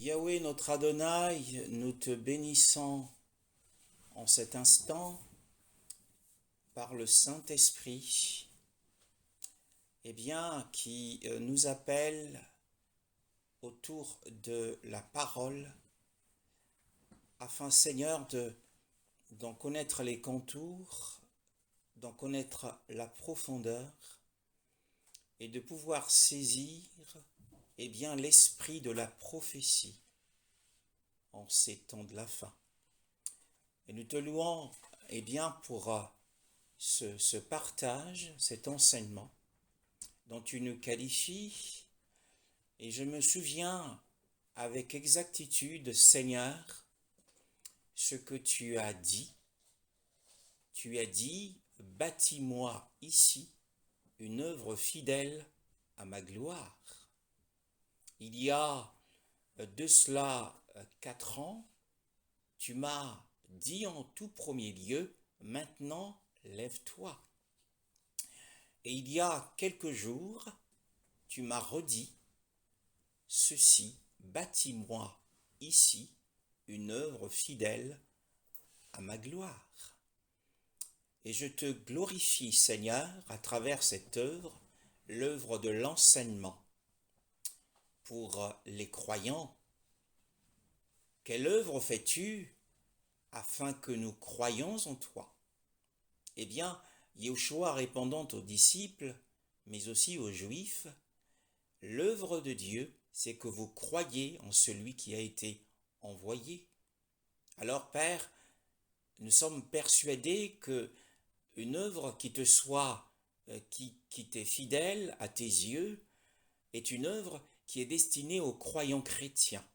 Yahweh notre Adonai, nous te bénissons en cet instant par le Saint-Esprit, qui nous appelle autour de la parole, afin, Seigneur, d'en connaître les contours, d'en connaître la profondeur et de pouvoir saisir l'esprit de la prophétie en ces temps de la fin. Et nous te louons pour ce partage, cet enseignement dont tu nous qualifies. Et je me souviens avec exactitude, Seigneur, ce que tu as dit. Tu as dit, bâtis-moi ici une œuvre fidèle à ma gloire. Il y a de cela 4 ans, tu m'as dit en tout premier lieu, maintenant lève-toi. Et il y a quelques jours, tu m'as redit ceci, bâtis-moi ici une œuvre fidèle à ma gloire. Et je te glorifie, Seigneur, à travers cette œuvre, l'œuvre de l'enseignement pour les croyants. Quelle œuvre fais-tu afin que nous croyions en toi? Yeshua répondant aux disciples, mais aussi aux Juifs, l'œuvre de Dieu, c'est que vous croyez en celui qui a été envoyé. Alors, Père, nous sommes persuadés que une œuvre qui te soit, qui t'est fidèle à tes yeux, est une œuvre qui est destinée aux croyants chrétiens.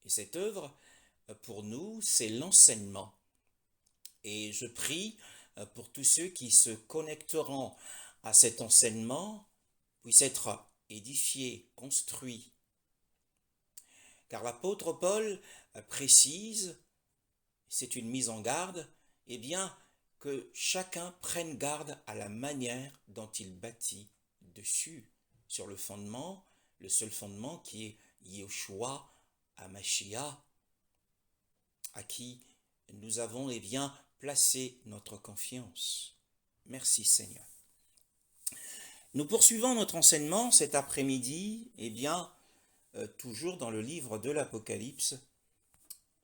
Et cette œuvre, pour nous, c'est l'enseignement. Et je prie pour tous ceux qui se connecteront à cet enseignement, puissent être édifiés, construits. Car l'apôtre Paul précise, c'est une mise en garde, que chacun prenne garde à la manière dont il bâtit dessus, sur le fondement, le seul fondement qui est Yeshua HaMashiach, à qui nous avons placé notre confiance. Merci Seigneur. Nous poursuivons notre enseignement cet après-midi, toujours dans le livre de l'Apocalypse,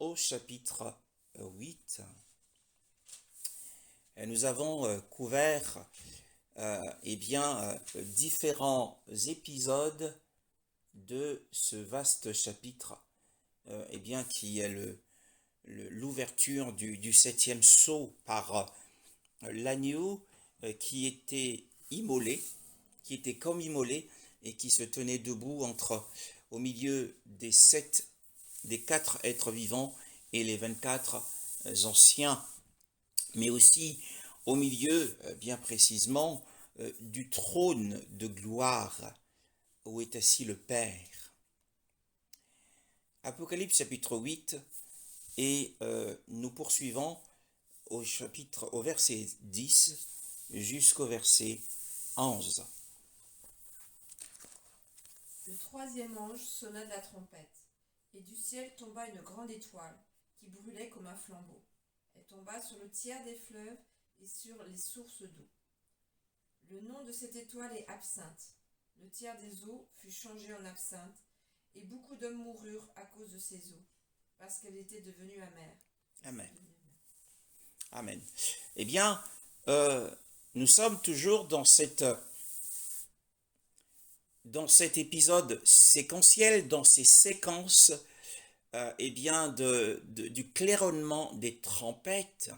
au chapitre 8. Et nous avons couvert différents épisodes de ce vaste chapitre, qui est l'ouverture du 7e sceau par l'agneau qui était immolé, qui était comme immolé et qui se tenait debout au milieu des 4 êtres vivants et les 24 anciens, mais aussi au milieu, bien précisément, du trône de gloire où est assis le Père. Apocalypse chapitre 8, et nous poursuivons au verset 10 jusqu'au verset 11. Le 3e ange sonna de la trompette, et du ciel tomba une grande étoile qui brûlait comme un flambeau. Elle tomba sur le tiers des fleuves et sur les sources d'eau. Le nom de cette étoile est Absinthe. Le tiers des eaux fut changé en absinthe, et beaucoup d'hommes moururent à cause de ces eaux, parce qu'elle était devenue amère. Amen. Amen. Nous sommes toujours dans cet épisode séquentiel, dans ces séquences du claironnement des trompettes.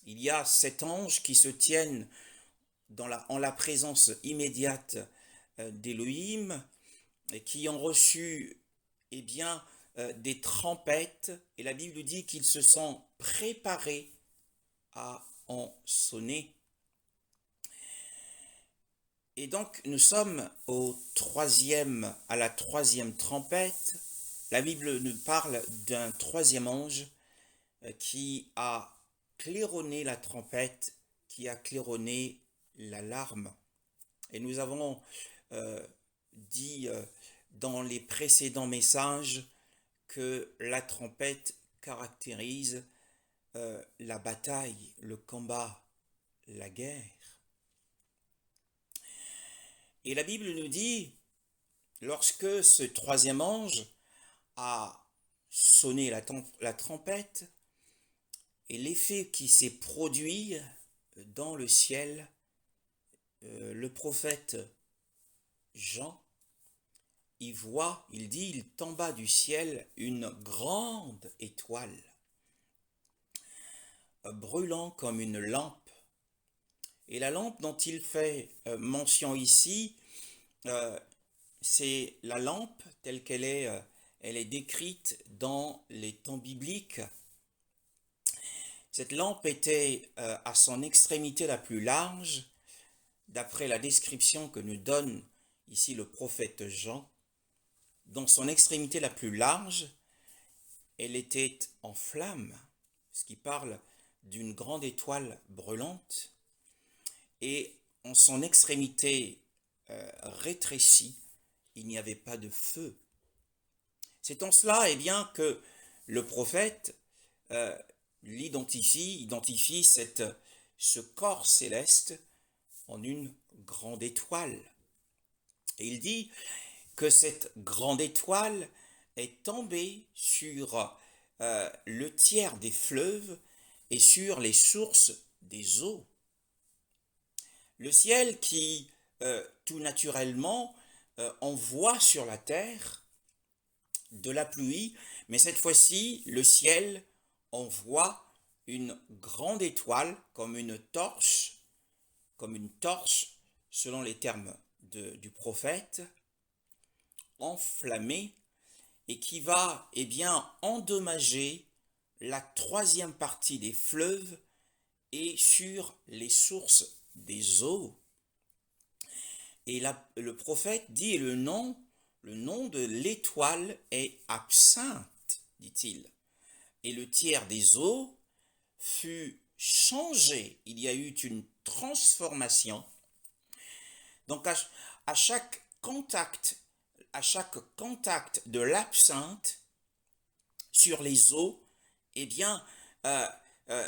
Il y a 7 anges qui se tiennent en la présence immédiate d'Élohim, et qui ont reçu des trompettes, et la Bible dit qu'ils se sont préparés à en sonner. Et donc nous sommes à la 3e trompette. La Bible nous parle d'un 3e ange qui a claironné la trompette, qui a claironné l'alarme. Et nous avons dit dans les précédents messages que la trompette caractérise la bataille, le combat, la guerre. Et la Bible nous dit, lorsque ce troisième ange a sonné la trompette, et l'effet qui s'est produit dans le ciel, le prophète Jean, il tomba du ciel une grande étoile, brûlant comme une lampe. Et la lampe dont il fait mention ici, c'est la lampe telle qu'elle est, elle est décrite dans les temps bibliques. Cette lampe était à son extrémité la plus large, d'après la description que nous donne ici le prophète Jean. Dans son extrémité la plus large, elle était en flammes, ce qui parle d'une grande étoile brûlante, et en son extrémité rétrécie, il n'y avait pas de feu. C'est en cela, eh bien, que le prophète identifie ce corps céleste en une grande étoile. Et il dit que cette grande étoile est tombée sur le tiers des fleuves et sur les sources des eaux. Le ciel qui, tout naturellement, envoie sur la terre de la pluie, mais cette fois-ci, le ciel envoie une grande étoile comme une torche selon les termes du prophète, enflammée, et qui va endommager la troisième partie des fleuves et sur les sources des eaux. Et là, le prophète dit le nom de l'étoile est Absinthe, dit-il. Et le tiers des eaux fut changé. Il y a eu une transformation. Donc à chaque contact de l'absinthe sur les eaux, eh bien,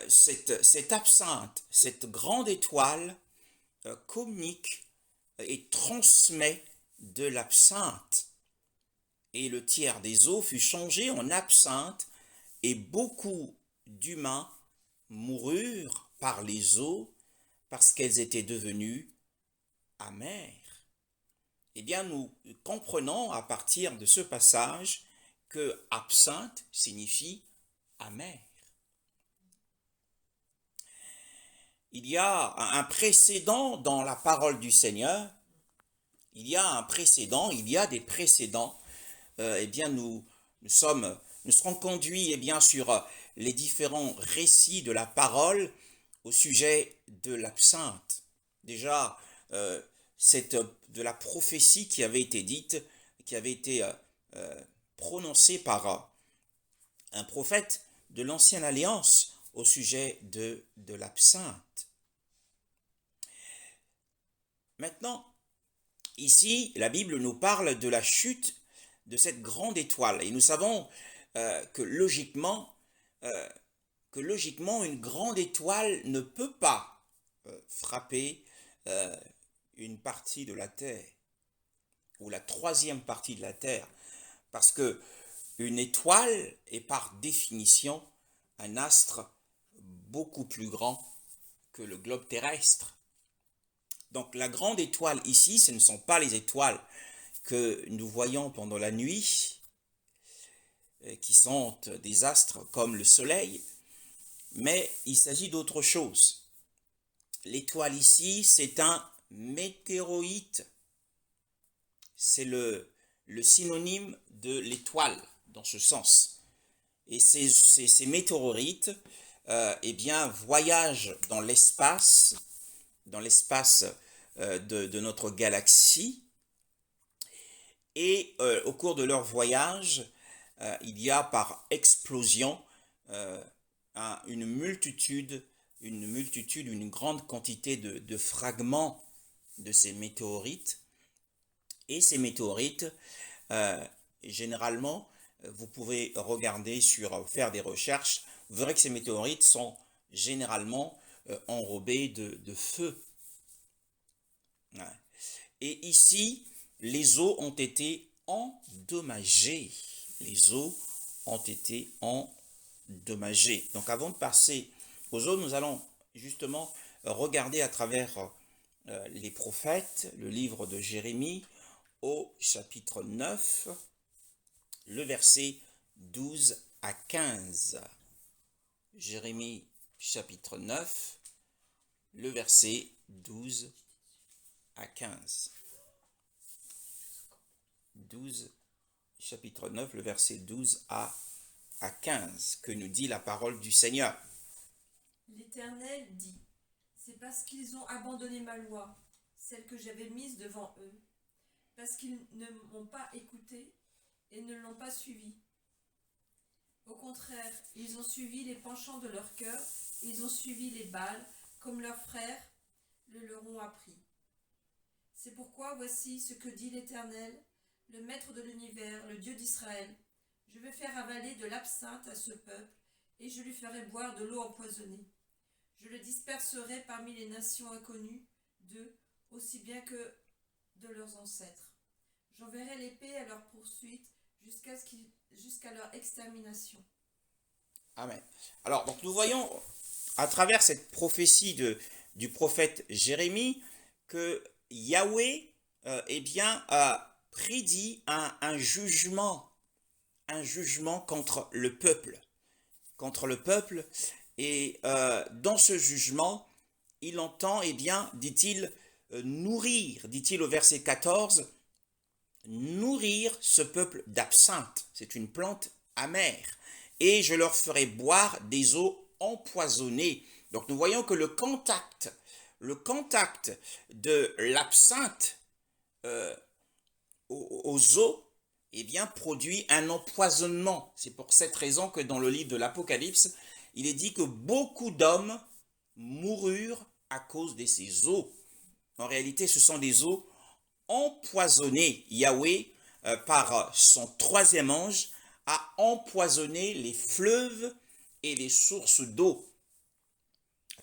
cette absinthe, cette grande étoile communique et transmet de l'absinthe. Et le tiers des eaux fut changé en absinthe, et beaucoup d'humains moururent par les eaux parce qu'elles étaient devenues amères. Eh bien, nous comprenons à partir de ce passage que absinthe signifie amer. Il y a un précédent dans la parole du Seigneur. Il y a des précédents. Nous serons conduits sur les différents récits de la parole au sujet de l'absinthe. Déjà, c'est de la prophétie qui avait été dite, qui avait été prononcée par un prophète de l'Ancienne Alliance au sujet de l'absinthe. Maintenant, ici, la Bible nous parle de la chute de cette grande étoile. Et nous savons que logiquement, une grande étoile ne peut pas frapper une partie de la Terre, ou la troisième partie de la Terre, parce que une étoile est par définition un astre beaucoup plus grand que le globe terrestre. Donc la grande étoile ici, ce ne sont pas les étoiles que nous voyons pendant la nuit, qui sont des astres comme le soleil, mais il s'agit d'autre chose. L'étoile ici, c'est un météorite. C'est le synonyme de l'étoile dans ce sens. Et ces météorites voyagent dans l'espace de notre galaxie. Et au cours de leur voyage, il y a par explosion une grande quantité de fragments de ces météorites. Et ces météorites Généralement, vous pouvez regarder faire des recherches, vous verrez que ces météorites sont généralement enrobés de feu. Ouais. Et ici, les eaux ont été endommagées. Les eaux ont été endommagées. Donc avant de passer aux eaux, nous allons justement regarder à travers les prophètes, le livre de Jérémie, au chapitre 9, le verset 12 à 15. Jérémie chapitre 9, le verset 12 à 15. 12, chapitre 9, le verset 12 à 15, que nous dit la parole du Seigneur. L'Éternel dit, c'est parce qu'ils ont abandonné ma loi, celle que j'avais mise devant eux, parce qu'ils ne m'ont pas écouté et ne l'ont pas suivi. Au contraire, ils ont suivi les penchants de leur cœur, ils ont suivi les Baals, comme leurs frères le leur ont appris. C'est pourquoi voici ce que dit l'Éternel, le Maître de l'univers, le Dieu d'Israël. Je vais faire avaler de l'absinthe à ce peuple, et je lui ferai boire de l'eau empoisonnée. Je le disperserai parmi les nations inconnues d'eux, aussi bien que de leurs ancêtres. J'enverrai l'épée à leur poursuite jusqu'à leur extermination. Amen. Alors, donc nous voyons à travers cette prophétie du prophète Jérémie que Yahweh a prédit un jugement contre le peuple. Et dans ce jugement, il entend, dit-il, nourrir, dit-il au verset 14, nourrir ce peuple d'absinthe. C'est une plante amère. Et je leur ferai boire des eaux empoisonnées. Donc nous voyons que le contact de l'absinthe aux eaux, produit un empoisonnement. C'est pour cette raison que dans le livre de l'Apocalypse, il est dit que beaucoup d'hommes moururent à cause de ces eaux. En réalité, ce sont des eaux empoisonnées. Yahweh, par son troisième ange, a empoisonné les fleuves et les sources d'eau.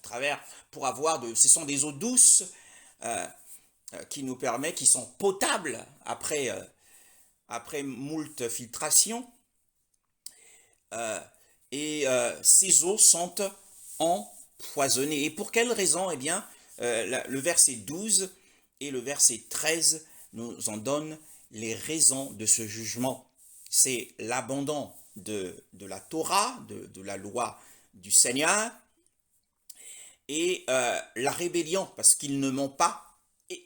Ce sont des eaux douces qui sont potables après moult filtration. Ces eaux sont empoisonnées. Et pour quelle raison? Le verset 12 et le verset 13 nous en donnent les raisons de ce jugement. C'est l'abandon de la Torah, de la loi du Seigneur, et la rébellion, parce qu'ils ne m'ont pas,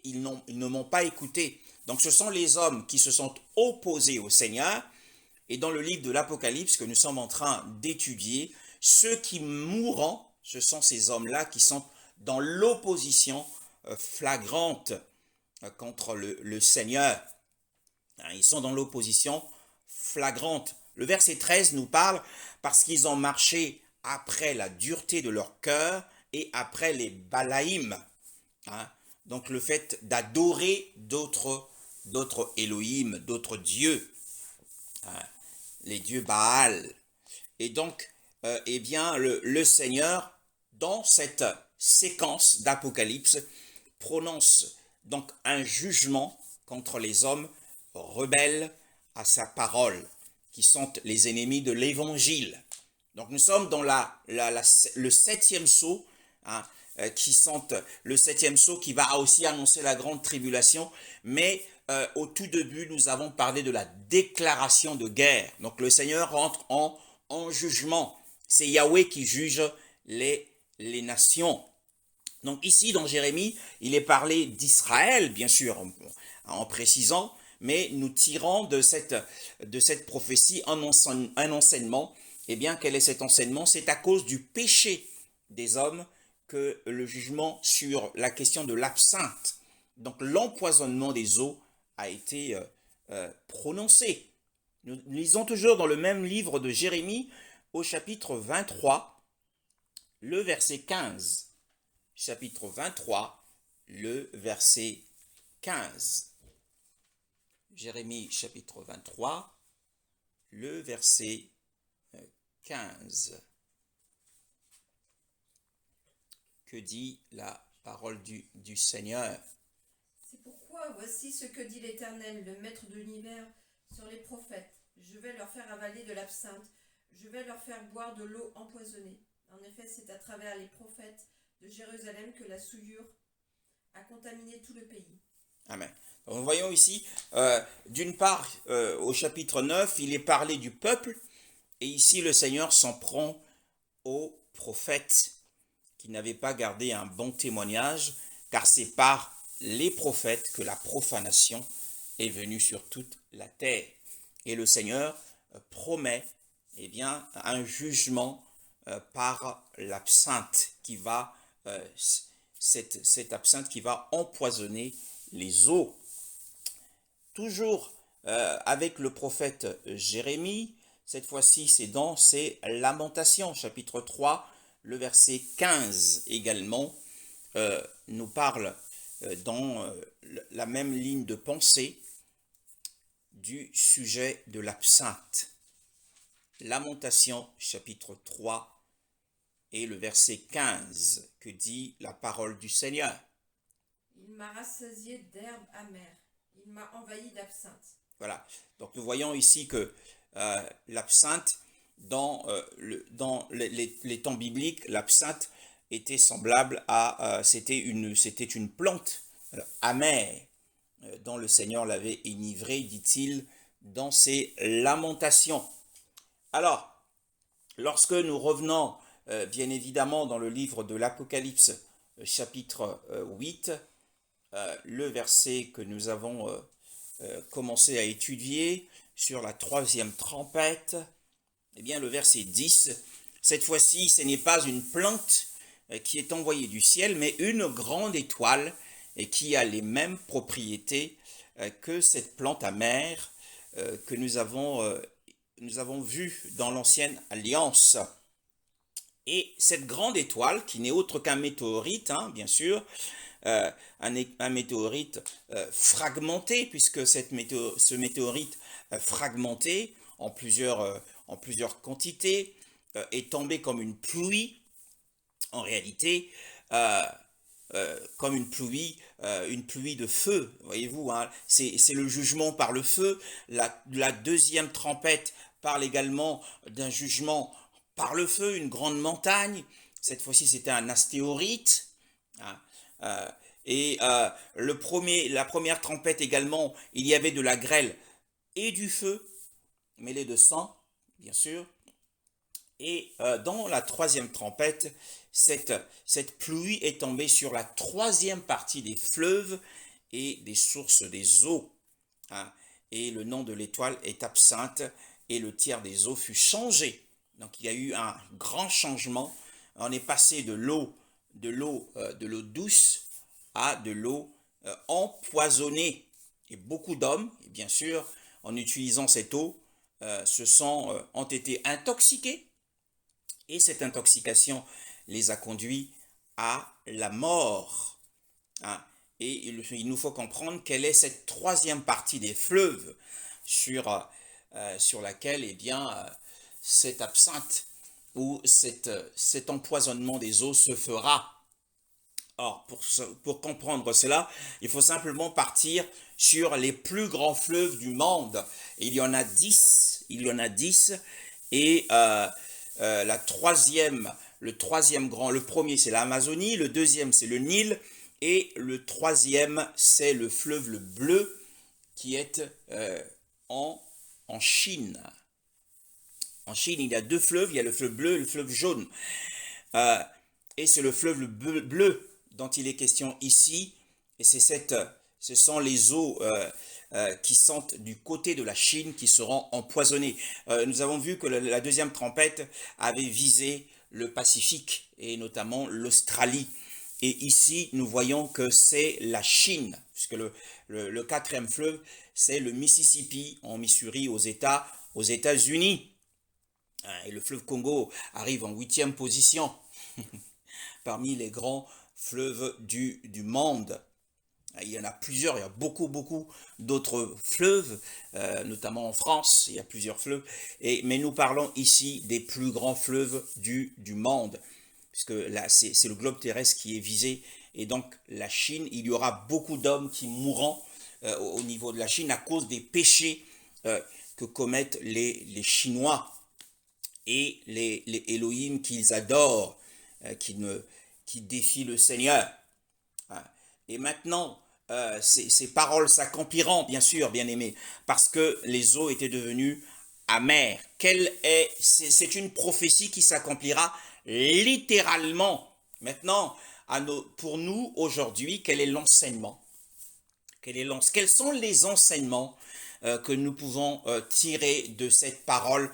ils ne m'ont pas écouté. Donc ce sont les hommes qui se sont opposés au Seigneur. Et dans le livre de l'Apocalypse que nous sommes en train d'étudier, ceux qui mourront, ce sont ces hommes-là qui sont dans l'opposition flagrante contre le Seigneur. Ils sont dans l'opposition flagrante. Le verset 13 nous parle parce qu'ils ont marché après la dureté de leur cœur et après les Balaïm. Donc le fait d'adorer d'autres Elohim, d'autres dieux. Les dieux Baal. Et donc, le Seigneur, dans cette séquence d'Apocalypse, prononce donc un jugement contre les hommes rebelles à sa parole, qui sont les ennemis de l'Évangile. Donc nous sommes dans le septième sceau, le septième sceau qui va aussi annoncer la grande tribulation, mais au tout début, nous avons parlé de la déclaration de guerre. Donc le Seigneur rentre en jugement. C'est Yahweh qui juge les nations. Donc ici, dans Jérémie, il est parlé d'Israël, bien sûr, en précisant, mais nous tirons de cette prophétie un enseignement. Quel est cet enseignement? C'est à cause du péché des hommes que le jugement sur la question de l'absinthe, donc l'empoisonnement des eaux, a été prononcé. Nous lisons toujours dans le même livre de Jérémie, au chapitre 23, le verset 15. Chapitre 23, le verset 15. Jérémie chapitre 23, le verset 15. Que dit la parole du Seigneur? C'est pourquoi voici ce que dit l'Éternel, le Maître de l'univers, sur les prophètes. Je vais leur faire avaler de l'absinthe, je vais leur faire boire de l'eau empoisonnée. En effet, c'est à travers les prophètes de Jérusalem que la souillure a contaminé tout le pays. Amen. Donc, nous voyons ici, d'une part, au chapitre 9, il est parlé du peuple, et ici le Seigneur s'en prend aux prophètes qui n'avaient pas gardé un bon témoignage, car c'est par les prophètes que la profanation est venue sur toute la terre. Et le Seigneur promet eh bien, un jugement par l'absinthe qui va, cette absinthe qui va empoisonner les eaux. Toujours avec le prophète Jérémie, cette fois-ci c'est dans ses Lamentations, chapitre 3, le verset 15 également, nous parle dans la même ligne de pensée du sujet de l'absinthe. Lamentation chapitre 3 et le verset 15, que dit la parole du Seigneur. Il m'a rassasié d'herbes amères, il m'a envahi d'absinthe. Voilà, donc nous voyons ici que l'absinthe, dans les temps bibliques, l'absinthe était semblable à, c'était une plante amère, dont le Seigneur l'avait enivré, dit-il, dans ses Lamentations. Alors, lorsque nous revenons, bien évidemment, dans le livre de l'Apocalypse, chapitre 8, le verset que nous avons commencé à étudier sur la troisième trompette, eh bien, le verset 10, cette fois-ci, ce n'est pas une plante qui est envoyée du ciel, mais une grande étoile et qui a les mêmes propriétés que cette plante amère que nous avons vue dans l'ancienne alliance. Et cette grande étoile, qui n'est autre qu'un météorite, hein, bien sûr, un météorite fragmenté, puisque ce météorite fragmenté en plusieurs quantités est tombé comme une pluie, en réalité, comme une pluie de feu, voyez-vous, hein, c'est le jugement par le feu. La deuxième trompette parle également d'un jugement par le feu, une grande montagne. Cette fois-ci, c'était un astéroïde. Hein, la première trompette également, il y avait de la grêle et du feu, mêlés de sang, bien sûr. Et dans la troisième trompette, cette pluie est tombée sur la troisième partie des fleuves et des sources des eaux. Hein. Et le nom de l'étoile est absinthe, et le tiers des eaux fut changé. Donc il y a eu un grand changement. On est passé de l'eau douce à de l'eau empoisonnée. Et beaucoup d'hommes, bien sûr, en utilisant cette eau, ont été intoxiqués. Et cette intoxication les a conduits à la mort. Hein. Et il nous faut comprendre quelle est cette troisième partie des fleuves sur laquelle, eh bien, cette absinthe ou cet empoisonnement des eaux se fera. Or, pour comprendre cela, il faut simplement partir sur les plus grands fleuves du monde. Et il y en a 10. Et le premier c'est l'Amazonie, le deuxième c'est le Nil, et le troisième c'est le fleuve le bleu qui est en Chine. En Chine, il y a deux fleuves, il y a le fleuve bleu et le fleuve jaune. Et c'est le fleuve bleu dont il est question ici, et ce sont les eaux qui sont du côté de la Chine qui seront empoisonnées. Nous avons vu que la deuxième trompette avait visé le Pacifique et notamment l'Australie. Et ici, nous voyons que c'est la Chine, puisque le quatrième fleuve, c'est le Mississippi en Missouri aux États-Unis. Et le fleuve Congo arrive en 8e position parmi les grands fleuves du monde. Il y en a plusieurs, il y a beaucoup d'autres fleuves, notamment en France, il y a plusieurs fleuves, mais nous parlons ici des plus grands fleuves du monde, puisque là, c'est le globe terrestre qui est visé, et donc la Chine, il y aura beaucoup d'hommes qui mourront au niveau de la Chine à cause des péchés que commettent les Chinois et les Elohim qu'ils adorent, qui défient le Seigneur. Et maintenant, ces paroles s'accompliront, bien sûr, bien aimés, parce que les eaux étaient devenues amères. C'est une prophétie qui s'accomplira littéralement. Maintenant, pour nous, aujourd'hui, quel est l'enseignement? Quels sont les enseignements que nous pouvons tirer de cette parole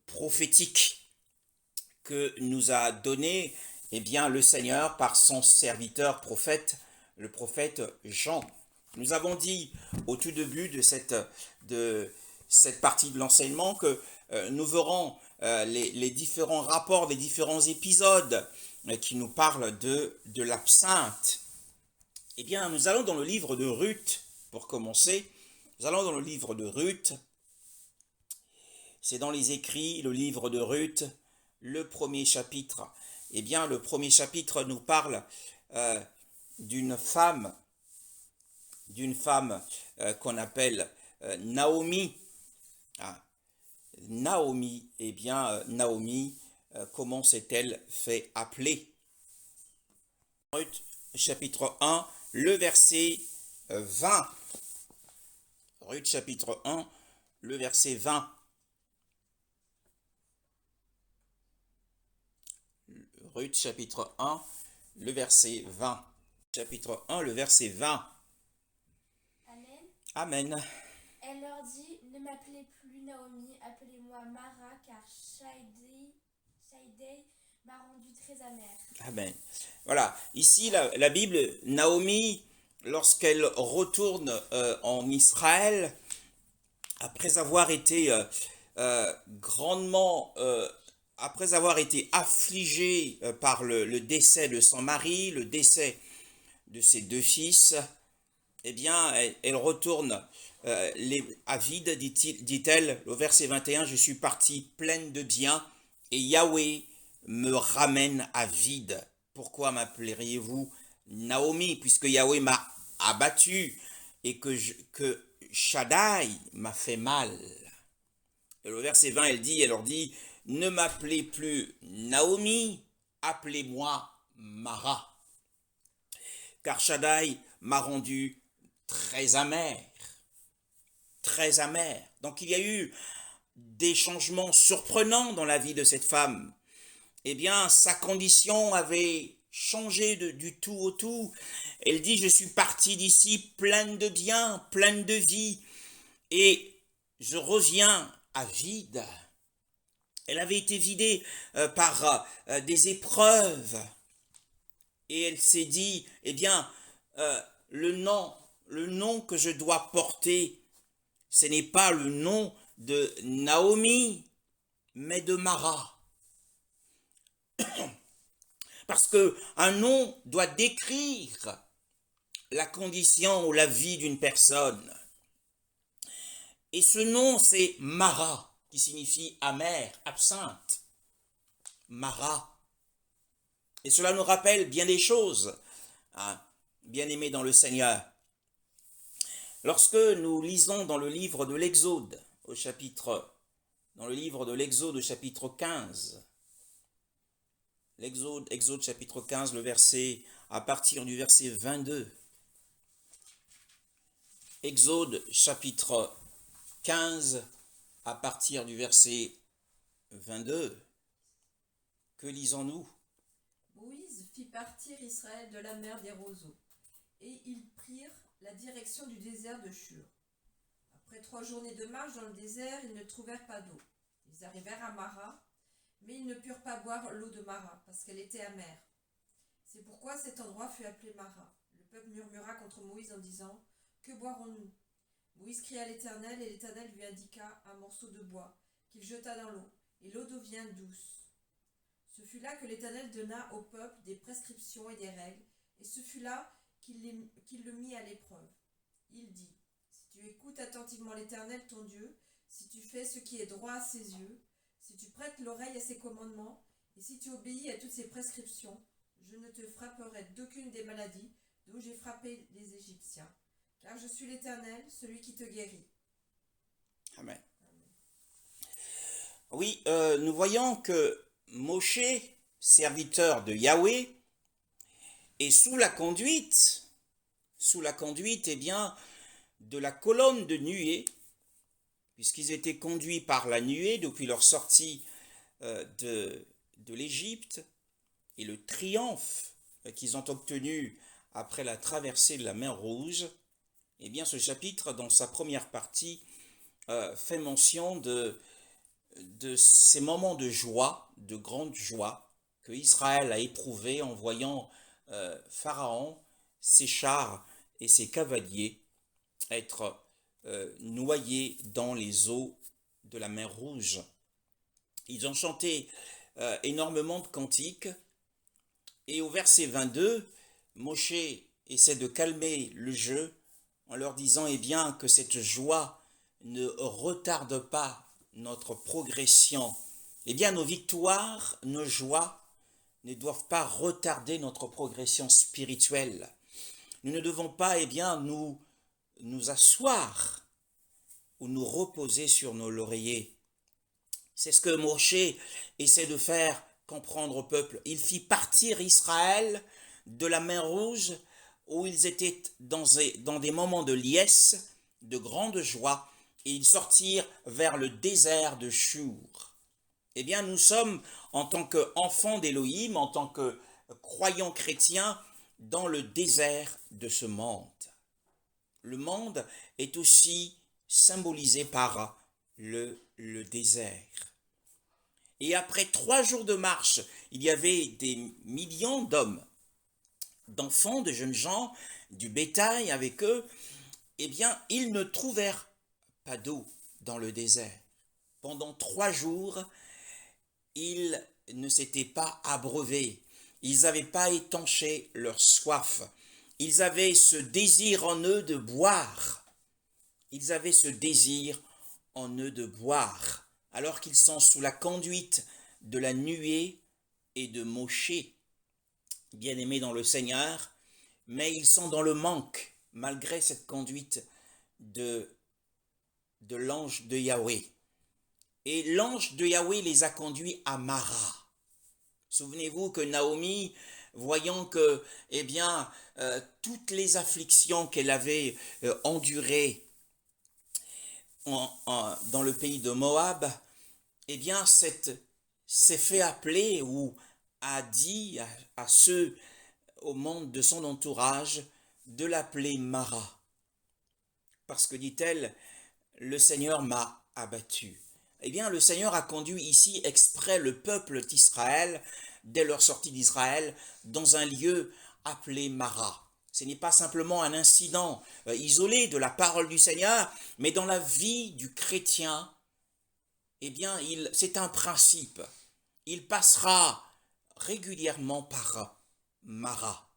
prophétique que nous a donnée le Seigneur par son serviteur prophète, le prophète Jean. Nous avons dit au tout début de cette partie de l'enseignement que nous verrons les différents rapports, les différents épisodes qui nous parlent de l'absinthe. Eh bien, nous allons dans le livre de Ruth, pour commencer. Nous allons dans le livre de Ruth. C'est dans les écrits, le livre de Ruth, le premier chapitre. Eh bien, le premier chapitre nous parle d'une femme qu'on appelle Naomi. Naomi, Naomi, comment s'est-elle fait appeler? Ruth, chapitre 1, le verset 20. Ruth, chapitre 1, le verset 20. Ruth, chapitre 1, le verset 20. Chapitre 1, le verset 20. Amen. Amen. Elle leur dit, ne m'appelez plus Naomi, appelez-moi Mara, car Shaddai m'a rendu très amère. Amen. Voilà, ici la Bible, Naomi, lorsqu'elle retourne en Israël, après avoir été après avoir été affligée par le décès de son mari, le décès de ses deux fils, eh bien, elle retourne à vide, dit-elle, au verset 21, je suis partie pleine de biens, et Yahweh me ramène à vide. Pourquoi m'appelleriez-vous Naomi, puisque Yahweh m'a abattu et que Shaddai m'a fait mal. Et le verset 20, elle leur dit, ne m'appelez plus Naomi, appelez-moi Mara. Car Shaddai m'a rendu très amer. Très amer. Donc il y a eu des changements surprenants dans la vie de cette femme. Eh bien, sa condition avait changé du tout au tout. Elle dit, je suis partie d'ici pleine de biens, pleine de vie, et je reviens à vide. Elle avait été vidée par des épreuves. Et elle s'est dit, eh bien, le nom que je dois porter, ce n'est pas le nom de Naomi, mais de Mara. Parce qu'un nom doit décrire la condition ou la vie d'une personne. Et ce nom, c'est Mara, qui signifie amer, absinthe. Mara. Et cela nous rappelle bien des choses, hein, bien aimés dans le Seigneur. Lorsque nous lisons dans le livre de l'Exode, au chapitre 15, Exode chapitre 15, à partir du verset 22. Exode chapitre 15, à partir du verset 22. Que lisons-nous? Moïse fit partir Israël de la mer des roseaux, et ils prirent la direction du désert de Shur. Après 3 journées de marche dans le désert, ils ne trouvèrent pas d'eau. Ils arrivèrent à Mara, mais ils ne purent pas boire l'eau de Mara, parce qu'elle était amère. C'est pourquoi cet endroit fut appelé Mara. Le peuple murmura contre Moïse en disant, « Que boirons-nous » Moïse cria à l'Éternel, et l'Éternel lui indiqua un morceau de bois, qu'il jeta dans l'eau, et l'eau devint douce. Ce fut là que l'Éternel donna au peuple des prescriptions et des règles, et ce fut là qu'il le mit à l'épreuve. Il dit, si tu écoutes attentivement l'Éternel ton Dieu, si tu fais ce qui est droit à ses yeux, si tu prêtes l'oreille à ses commandements, et si tu obéis à toutes ses prescriptions, je ne te frapperai d'aucune des maladies dont j'ai frappé les Égyptiens, car je suis l'Éternel, celui qui te guérit. Amen. Oui, nous voyons que Moshe, serviteur de Yahweh, est sous la conduite, eh bien, de la colonne de nuée, puisqu'ils étaient conduits par la nuée depuis leur sortie de l'Égypte, et le triomphe qu'ils ont obtenu après la traversée de la mer Rouge. Eh bien, ce chapitre, dans sa première partie, fait mention de ces moments de joie, de grande joie, que Israël a éprouvé en voyant Pharaon, ses chars et ses cavaliers être noyés dans les eaux de la mer Rouge. Ils ont chanté énormément de cantiques, et au verset 22, Moshe essaie de calmer le jeu en leur disant eh bien, que cette joie ne retarde pas notre progression. Eh bien, nos victoires, nos joies ne doivent pas retarder notre progression spirituelle. Nous ne devons pas eh bien, nous asseoir ou nous reposer sur nos lauriers. C'est ce que Moshe essaie de faire comprendre au peuple. Il fit partir Israël de la mer Rouge où ils étaient dans des moments de liesse, de grande joie, et ils sortirent vers le désert de Shur. Eh bien, nous sommes, en tant qu'enfants d'Élohim, en tant que croyants chrétiens, dans le désert de ce monde. Le monde est aussi symbolisé par le désert. Et après 3 jours de marche, il y avait des millions d'hommes, d'enfants, de jeunes gens, du bétail avec eux. Eh bien, ils ne trouvèrent pas d'eau dans le désert. Pendant 3 jours, ils ne s'étaient pas abreuvés. Ils n'avaient pas étanché leur soif. Ils avaient ce désir en eux de boire. Ils avaient ce désir en eux de boire, alors qu'ils sont sous la conduite de la nuée et de Moshe, bien-aimés dans le Seigneur, mais ils sont dans le manque, malgré cette conduite de l'ange de Yahweh. Et l'ange de Yahweh les a conduits à Mara. Souvenez-vous que Naomi, voyant que, eh bien, toutes les afflictions qu'elle avait endurées dans le pays de Moab, eh bien, s'est fait appeler ou a dit à ceux au monde de son entourage de l'appeler Mara. Parce que, dit-elle, le Seigneur m'a abattu. Eh bien, le Seigneur a conduit ici exprès le peuple d'Israël, dès leur sortie d'Israël, dans un lieu appelé Mara. Ce n'est pas simplement un incident isolé de la parole du Seigneur, mais dans la vie du chrétien, eh bien, c'est un principe. Il passera régulièrement par Mara.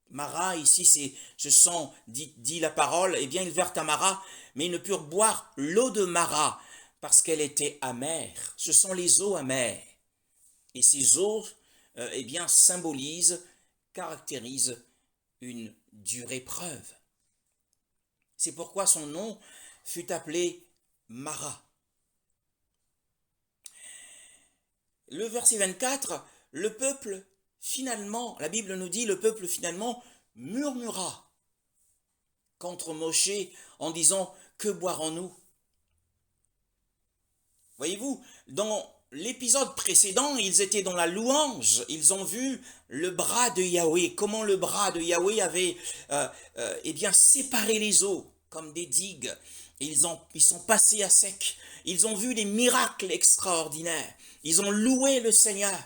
Mara, ici, ce sont, dit la parole, eh bien, ils vinrent à Mara, mais ils ne purent boire l'eau de Mara, parce qu'elle était amère. Ce sont les eaux amères. Et ces eaux, eh bien, caractérisent une dure épreuve. C'est pourquoi son nom fut appelé Mara. Le verset 24, le peuple finalement, la Bible nous dit, le peuple finalement murmura contre Moshe en disant, que boirons-nous? Voyez-vous, dans l'épisode précédent, ils étaient dans la louange, ils ont vu le bras de Yahweh, comment le bras de Yahweh avait eh bien, séparé les eaux comme des digues. Ils sont passés à sec, ils ont vu des miracles extraordinaires, ils ont loué le Seigneur.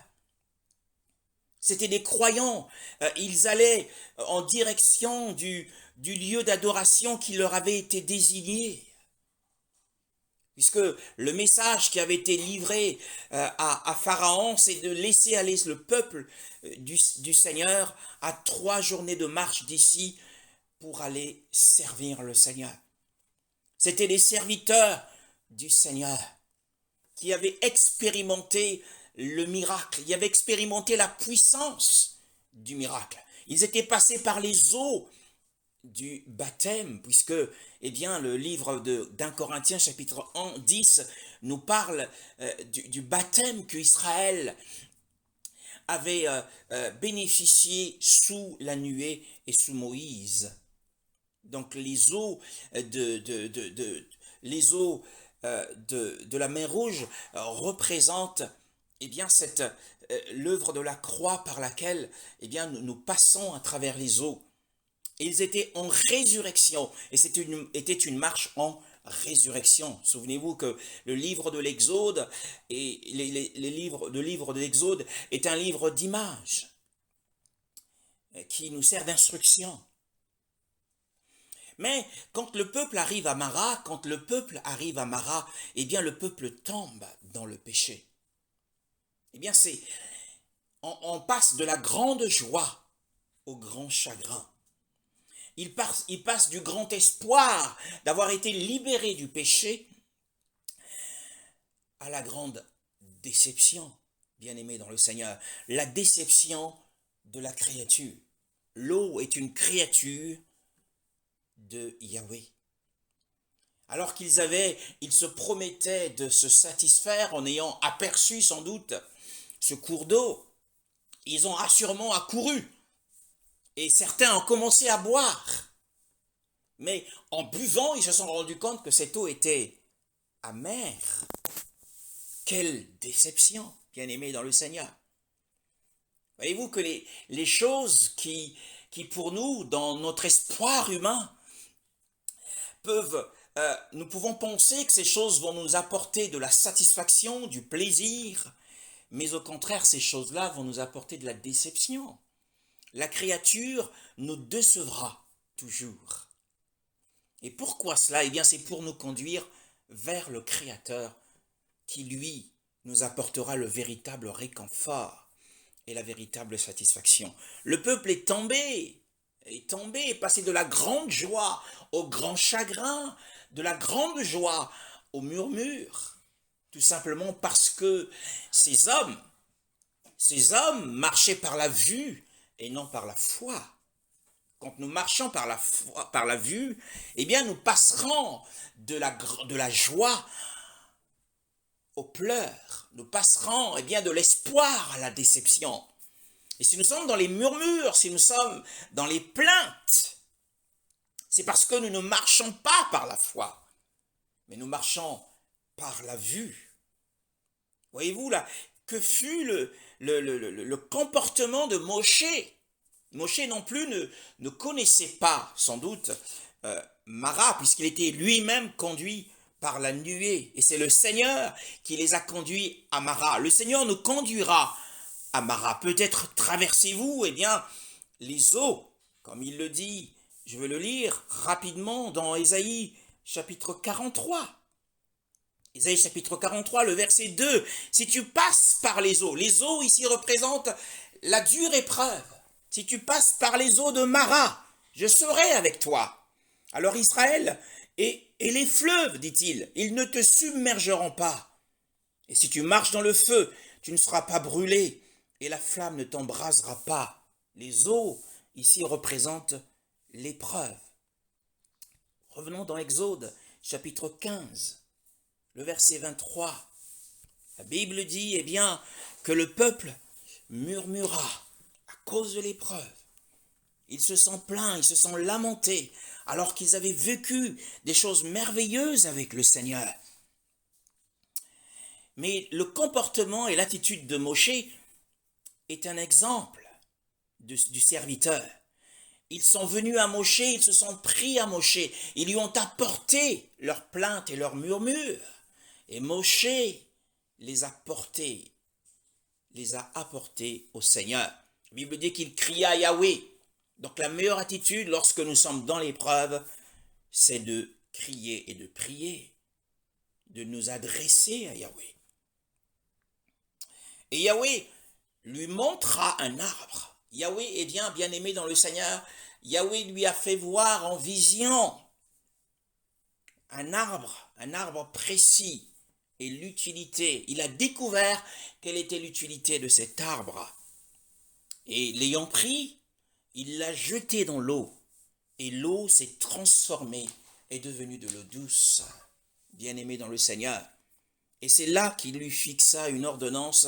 C'étaient des croyants, ils allaient en direction du lieu d'adoration qui leur avait été désigné. puisque le message qui avait été livré à Pharaon, c'est de laisser aller le peuple du Seigneur à 3 journées de marche d'ici pour aller servir le Seigneur. C'était les serviteurs du Seigneur qui avaient expérimenté le miracle, qui avaient expérimenté la puissance du miracle. Ils étaient passés par les eaux du baptême, puisque eh bien, le livre d'1 Corinthiens chapitre 10 nous parle du baptême qu'Israël avait bénéficié sous la nuée et sous Moïse. Donc les eaux de la mer Rouge représentent eh bien, l'œuvre de la croix par laquelle eh bien, nous passons à travers les eaux. Et ils étaient en résurrection, et c'était une marche en résurrection. Souvenez-vous que le livre de l'Exode et le livre de l'Exode est un livre d'images qui nous sert d'instruction. Mais quand le peuple arrive à Mara, eh bien le peuple tombe dans le péché. Eh bien on passe de la grande joie au grand chagrin. Il passe du grand espoir d'avoir été libéré du péché à la grande déception, bien-aimé dans le Seigneur, la déception de la créature. L'eau est une créature de Yahweh. Alors ils se promettaient de se satisfaire en ayant aperçu sans doute ce cours d'eau, ils ont assurément accouru. Et certains ont commencé à boire. Mais en buvant, ils se sont rendus compte que cette eau était amère. Quelle déception, bien-aimés dans le Seigneur. Voyez-vous que les choses qui pour nous, dans notre espoir humain, nous pouvons penser que ces choses vont nous apporter de la satisfaction, du plaisir, mais au contraire, ces choses-là vont nous apporter de la déception. La créature nous décevra toujours. Et pourquoi cela? Eh bien, c'est pour nous conduire vers le Créateur qui, lui, nous apportera le véritable réconfort et la véritable satisfaction. Le peuple est tombé, passé de la grande joie au grand chagrin, de la grande joie au murmure, tout simplement parce que ces hommes marchaient par la vue et non par la foi. Quand nous marchons par la vue, eh bien nous passerons de la joie aux pleurs. Nous passerons eh bien de l'espoir à la déception. Et si nous sommes dans les murmures, si nous sommes dans les plaintes, c'est parce que nous ne marchons pas par la foi, mais nous marchons par la vue. Voyez-vous là, que fut le comportement de Moshe? Moshe non plus ne connaissait pas, sans doute, Mara, puisqu'il était lui-même conduit par la nuée. Et c'est le Seigneur qui les a conduits à Mara. Le Seigneur nous conduira à Mara. Peut-être traversez-vous, eh bien, les eaux, comme il le dit. Je vais le lire rapidement dans Ésaïe chapitre 43. Ésaïe chapitre 43, le verset 2. Si tu passes par les eaux ici représentent la dure épreuve. Si tu passes par les eaux de Mara, je serai avec toi. Alors Israël et les fleuves, dit-il, ils ne te submergeront pas. Et si tu marches dans le feu, tu ne seras pas brûlé, et la flamme ne t'embrasera pas. Les eaux ici représentent l'épreuve. Revenons dans Exode, chapitre 15, le verset 23. La Bible dit, eh bien, que le peuple murmura à cause de l'épreuve. Ils se sont plaints, ils se sont lamentés, alors qu'ils avaient vécu des choses merveilleuses avec le Seigneur. Mais le comportement et l'attitude de Moshe est un exemple du serviteur. Ils sont venus à Moshe, ils se sont pris à Moshe, ils lui ont apporté leurs plaintes et leurs murmures. Et Moshe les a apportés au Seigneur. La Bible dit qu'il cria à Yahweh. Donc la meilleure attitude lorsque nous sommes dans l'épreuve, c'est de crier et de prier. de nous adresser à Yahweh. Et Yahweh lui montra un arbre. Yahweh est bien aimé dans le Seigneur. Yahweh lui a fait voir en vision un arbre précis et l'utilité. Il a découvert quelle était l'utilité de cet arbre. Et l'ayant pris, il l'a jeté dans l'eau. Et l'eau s'est transformée, est devenue de l'eau douce, bien-aimé dans le Seigneur. Et c'est là qu'il lui fixa une ordonnance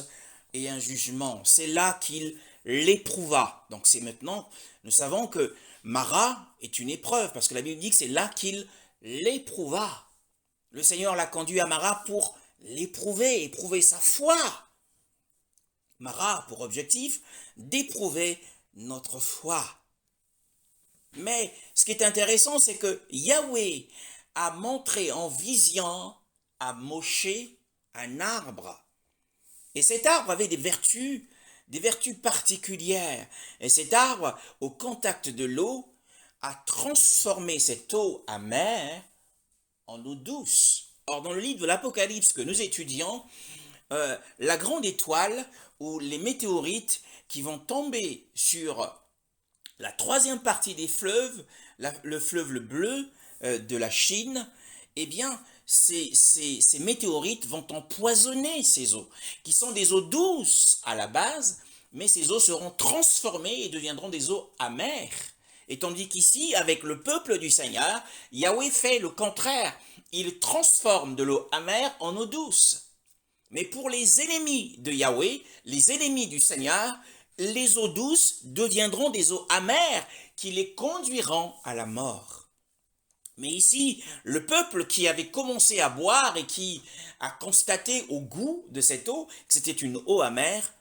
et un jugement. C'est là qu'il l'éprouva. Donc c'est maintenant, nous savons que Mara est une épreuve, parce que la Bible dit que c'est là qu'il l'éprouva. Le Seigneur l'a conduit à Mara pour l'éprouver, éprouver sa foi. Mara a pour objectif d'éprouver notre foi. Mais ce qui est intéressant, c'est que Yahweh a montré en vision à Moshe un arbre. Et cet arbre avait des vertus particulières. Et cet arbre, au contact de l'eau, a transformé cette eau amère en eau douce. Or, dans le livre de l'Apocalypse que nous étudions, la grande étoile ou les météorites qui vont tomber sur la troisième partie des fleuves, le fleuve le bleu de la Chine, eh bien, ces météorites vont empoisonner ces eaux, qui sont des eaux douces à la base, mais ces eaux seront transformées et deviendront des eaux amères. Et tandis qu'ici, avec le peuple du Seigneur, Yahweh fait le contraire. Il transforme de l'eau amère en eau douce. Mais pour les ennemis de Yahweh, les ennemis du Seigneur, les eaux douces deviendront des eaux amères qui les conduiront à la mort. Mais ici, le peuple qui avait commencé à boire et qui a constaté au goût de cette eau que c'était une eau amère,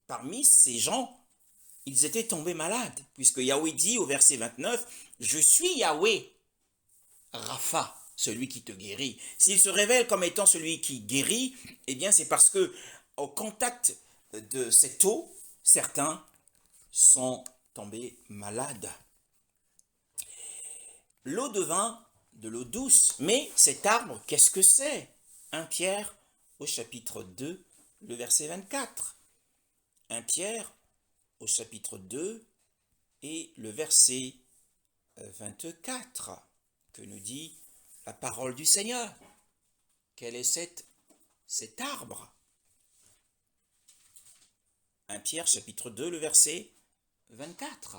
parmi ces gens, ils étaient tombés malades, puisque Yahweh dit au verset 29, « Je suis Yahweh, Rapha, celui qui te guérit. » S'il se révèle comme étant celui qui guérit, eh bien c'est parce que au contact de cette eau, certains sont tombés malades. L'eau devint de l'eau douce, mais cet arbre, qu'est-ce que c'est? 1 Pierre au chapitre 2, le verset 24. 1 Pierre au chapitre 2 et le verset 24, que nous dit la parole du Seigneur. Quel est cet arbre? 1 Pierre chapitre 2, le verset 24.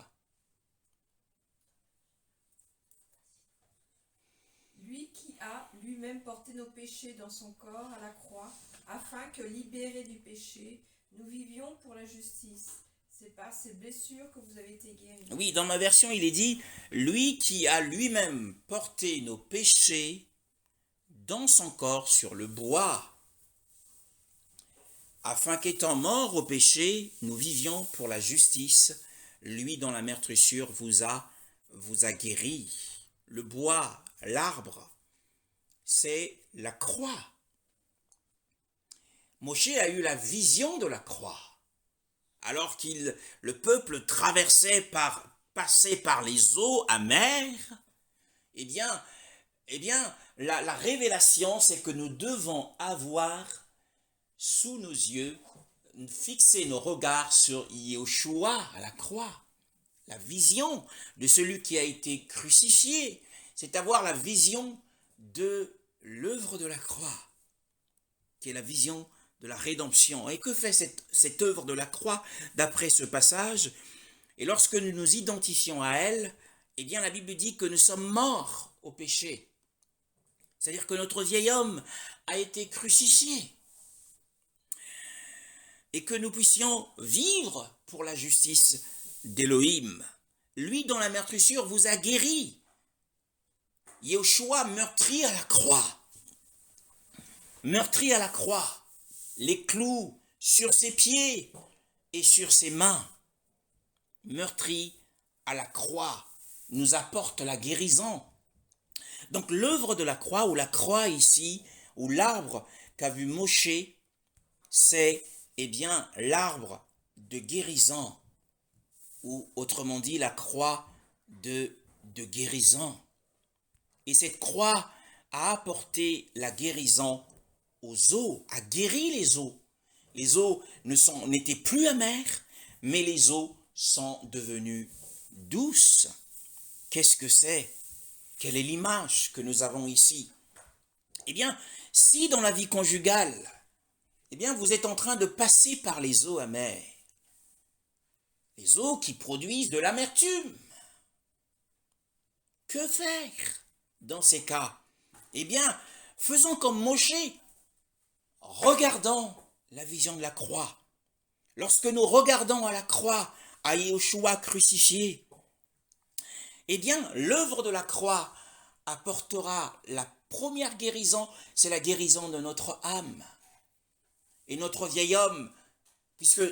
Lui qui a lui-même porté nos péchés dans son corps à la croix, afin que, libérés du péché, nous vivions pour la justice. C'est par ces blessures que vous avez été guéris. Oui, dans ma version, il est dit « Lui qui a lui-même porté nos péchés dans son corps sur le bois, afin qu'étant morts au péché, nous vivions pour la justice. Lui dont la meurtrissure vous a guéri. » Le bois, l'arbre, c'est la croix. Moshe a eu la vision de la croix. Alors que le peuple passait par les eaux amères, eh bien la révélation, c'est que nous devons avoir sous nos yeux, fixer nos regards sur Yeshua à la croix. La vision de celui qui a été crucifié, c'est avoir la vision de l'œuvre de la croix, qui est la vision de la rédemption. Et que fait cette œuvre de la croix d'après ce passage? Et lorsque nous nous identifions à elle, eh bien la Bible dit que nous sommes morts au péché. C'est-à-dire que notre vieil homme a été crucifié. Et que nous puissions vivre pour la justice d'Élohim. Lui dont la meurtrissure vous a guéri. Yeshua meurtri à la croix. Meurtri à la croix. Les clous sur ses pieds et sur ses mains. Meurtri à la croix nous apporte la guérison. Donc l'œuvre de la croix, ou la croix ici, ou l'arbre qu'a vu Moshe, c'est bien l'arbre de guérison, ou autrement dit la croix de guérison. Et cette croix a apporté la guérison aux eaux, a guéri les eaux. Les eaux n'étaient plus amères, mais les eaux sont devenues douces. Qu'est-ce que c'est? Quelle est l'image que nous avons ici? Eh bien, si dans la vie conjugale, eh bien, vous êtes en train de passer par les eaux amères, les eaux qui produisent de l'amertume, que faire dans ces cas? Eh bien, faisons comme Moshe, regardons la vision de la croix. Lorsque nous regardons à la croix, à Yeshua crucifié, eh bien, l'œuvre de la croix apportera la première guérison, c'est la guérison de notre âme. Et notre vieil homme, puisque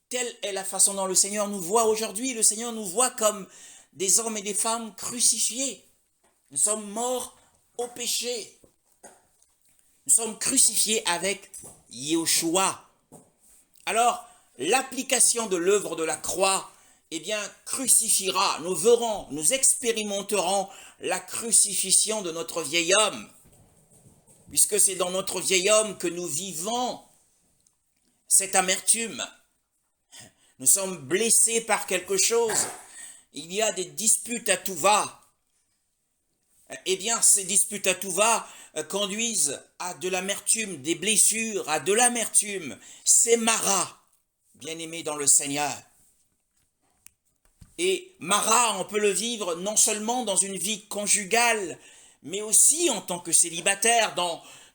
telle est la façon dont le Seigneur nous voit aujourd'hui, le Seigneur nous voit comme des hommes et des femmes crucifiés. Nous sommes morts au péché. Nous sommes crucifiés avec Yeshua. Alors, l'application de l'œuvre de la croix, eh bien, crucifiera, nous verrons, nous expérimenterons la crucifixion de notre vieil homme, puisque c'est dans notre vieil homme que nous vivons cette amertume. Nous sommes blessés par quelque chose. Il y a des disputes à tout va. Eh bien, ces disputes à tout va conduisent à de l'amertume, des blessures, à de l'amertume. C'est Mara, bien-aimé dans le Seigneur. Et Mara, on peut le vivre non seulement dans une vie conjugale, mais aussi en tant que célibataire,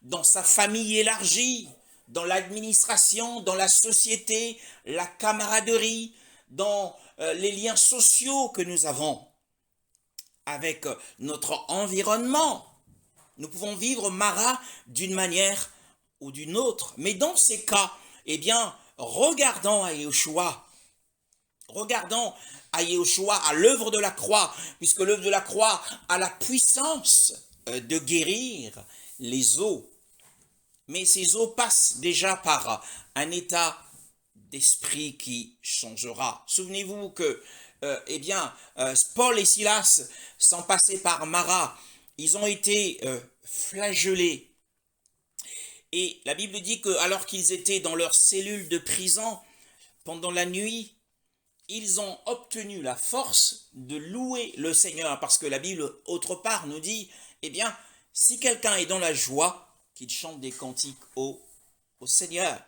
dans sa famille élargie, dans l'administration, dans la société, la camaraderie, dans les liens sociaux que nous avons avec notre environnement. Nous pouvons vivre Mara d'une manière ou d'une autre. Mais dans ces cas, eh bien, regardons à Yeshua. Regardons à Yeshua, à l'œuvre de la croix, puisque l'œuvre de la croix a la puissance de guérir les eaux. Mais ces eaux passent déjà par un état d'esprit qui changera. Souvenez-vous que Paul et Silas sont passés par Mara. Ils ont été flagellés. Et la Bible dit que alors qu'ils étaient dans leur cellule de prison, pendant la nuit, ils ont obtenu la force de louer le Seigneur. Parce que la Bible, autre part, nous dit, eh bien, si quelqu'un est dans la joie, qu'il chante des cantiques au Seigneur.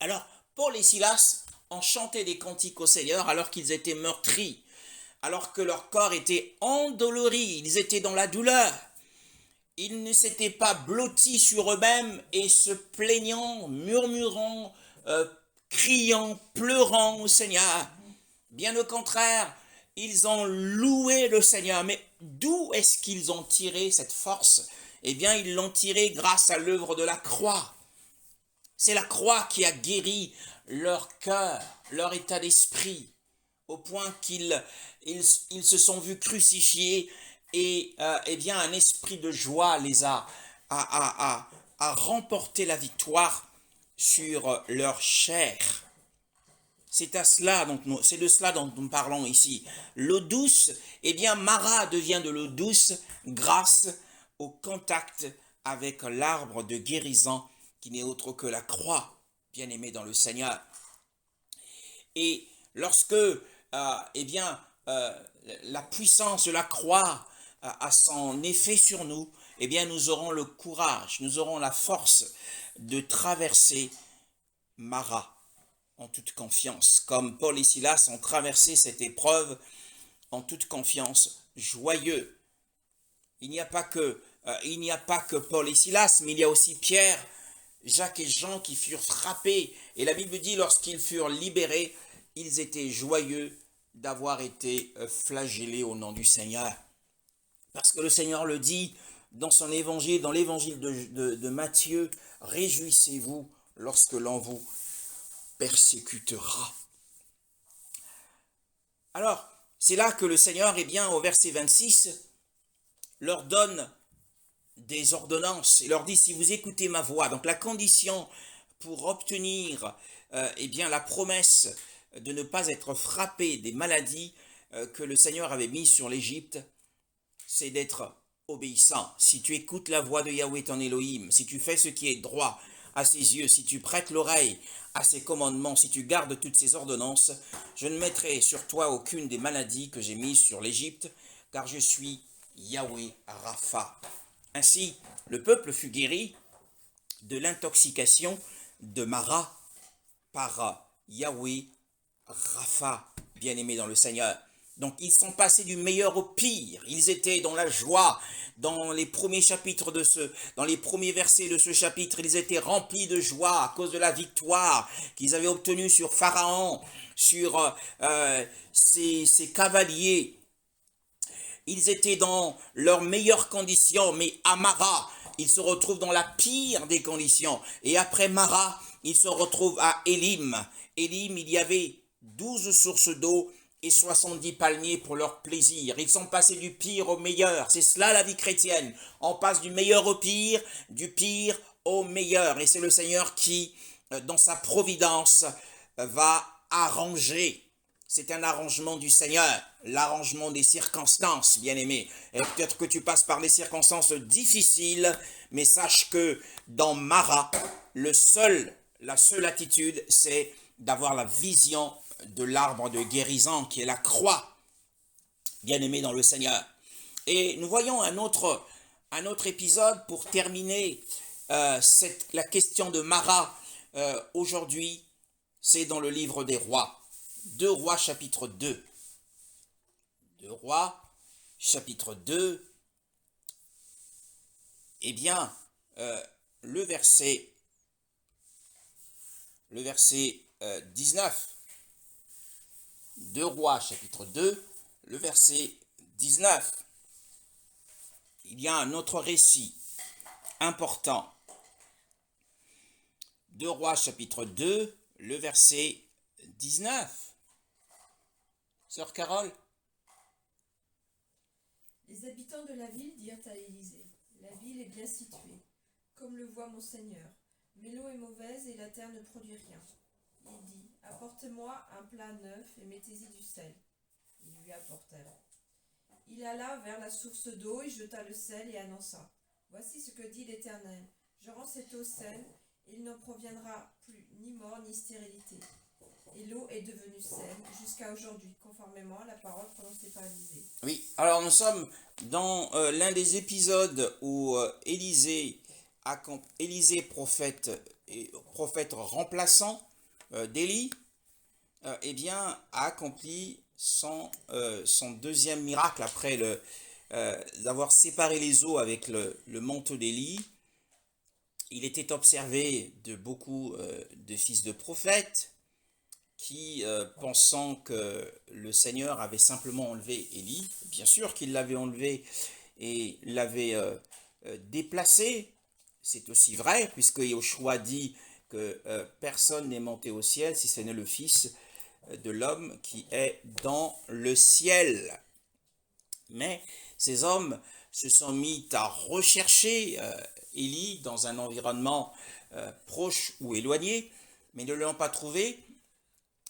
Alors, Paul et Silas ont chanté des cantiques au Seigneur alors qu'ils étaient meurtris, alors que leur corps était endolori, ils étaient dans la douleur. Ils ne s'étaient pas blottis sur eux-mêmes et se plaignant, murmurant, criant, pleurant au Seigneur. Bien au contraire, ils ont loué le Seigneur. Mais d'où est-ce qu'ils ont tiré cette force? Eh bien, ils l'ont tiré grâce à l'œuvre de la croix. C'est la croix qui a guéri leur cœur, leur état d'esprit, au point qu'ils se sont vus crucifiés et eh bien, un esprit de joie les a remporté la victoire sur leur chair. C'est de cela dont nous parlons ici. L'eau douce, eh bien, Mara devient de l'eau douce grâce au contact avec l'arbre de guérison qui n'est autre que la croix, bien-aimé dans le Seigneur. Et lorsque la puissance de la croix a son effet sur nous, eh bien nous aurons le courage, nous aurons la force de traverser Mara en toute confiance, comme Paul et Silas ont traversé cette épreuve en toute confiance, joyeux. Il n'y a pas que Paul et Silas, mais il y a aussi Pierre, Jacques et Jean qui furent frappés. Et la Bible dit, lorsqu'ils furent libérés, ils étaient joyeux d'avoir été flagellés au nom du Seigneur. Parce que le Seigneur le dit dans son évangile, dans l'évangile de Matthieu, « Réjouissez-vous lorsque l'on vous persécutera. » Alors, c'est là que le Seigneur, eh bien, au verset 26, leur donne des ordonnances. Il leur dit, si vous écoutez ma voix, donc la condition pour obtenir eh bien, la promesse de ne pas être frappé des maladies que le Seigneur avait mises sur l'Égypte, c'est d'être obéissant, si tu écoutes la voix de Yahweh ton Elohim, si tu fais ce qui est droit à ses yeux, si tu prêtes l'oreille à ses commandements, si tu gardes toutes ses ordonnances, je ne mettrai sur toi aucune des maladies que j'ai mises sur l'Égypte, car je suis Yahweh Rapha. Ainsi, le peuple fut guéri de l'intoxication de Mara par Yahweh Rapha, bien-aimé dans le Seigneur. Donc ils sont passés du meilleur au pire. Ils étaient dans la joie. Dans les premiers chapitres dans les premiers versets de ce chapitre, ils étaient remplis de joie à cause de la victoire qu'ils avaient obtenue sur Pharaon, sur ses cavaliers. Ils étaient dans leurs meilleures conditions, mais à Mara, ils se retrouvent dans la pire des conditions. Et après Mara, ils se retrouvent à Élim. Élim, il y avait 12 sources d'eau et 70 palmiers pour leur plaisir. Ils sont passés du pire au meilleur. C'est cela la vie chrétienne. On passe du meilleur au pire, du pire au meilleur. Et c'est le Seigneur qui, dans sa providence, va arranger. C'est un arrangement du Seigneur, l'arrangement des circonstances, bien-aimé. Et peut-être que tu passes par des circonstances difficiles, mais sache que dans Mara, la seule attitude, c'est d'avoir la vision de l'arbre de guérison qui est la croix, bien-aimé dans le Seigneur. Et nous voyons un autre épisode pour terminer la question de Mara aujourd'hui, c'est dans le livre des Rois. 2 Rois chapitre 2. 2 Rois chapitre 2. Eh bien, le verset 19. 2 Rois chapitre 2, le verset 19. Il y a un autre récit important. 2 Rois chapitre 2, le verset 19. Sœur Carole? Les habitants de la ville dirent à Élisée, la ville est bien située, comme le voit mon Seigneur, mais l'eau est mauvaise et la terre ne produit rien. Il dit, apportez-moi un plat neuf et mettez-y du sel. Ils lui apportèrent. Il alla vers la source d'eau et jeta le sel et annonça, voici ce que dit l'Éternel, je rends cette eau saine, et il n'en proviendra plus ni mort ni stérilité. Et l'eau est devenue saine jusqu'à aujourd'hui, conformément à la parole prononcée par Élisée. Oui, alors nous sommes dans l'un des épisodes où Élisée, prophète remplaçant d'Élie, eh bien, a accompli son deuxième miracle après d'avoir séparé les eaux avec le manteau d'Élie. Il était observé de beaucoup de fils de prophètes qui, pensant que le Seigneur avait simplement enlevé Élie, bien sûr qu'il l'avait enlevé et l'avait déplacé, c'est aussi vrai, puisque Yoshua dit que personne n'est monté au ciel si ce n'est le Fils de l'homme qui est dans le ciel. Mais ces hommes se sont mis à rechercher Élie dans un environnement proche ou éloigné, mais ne l'ont pas trouvé.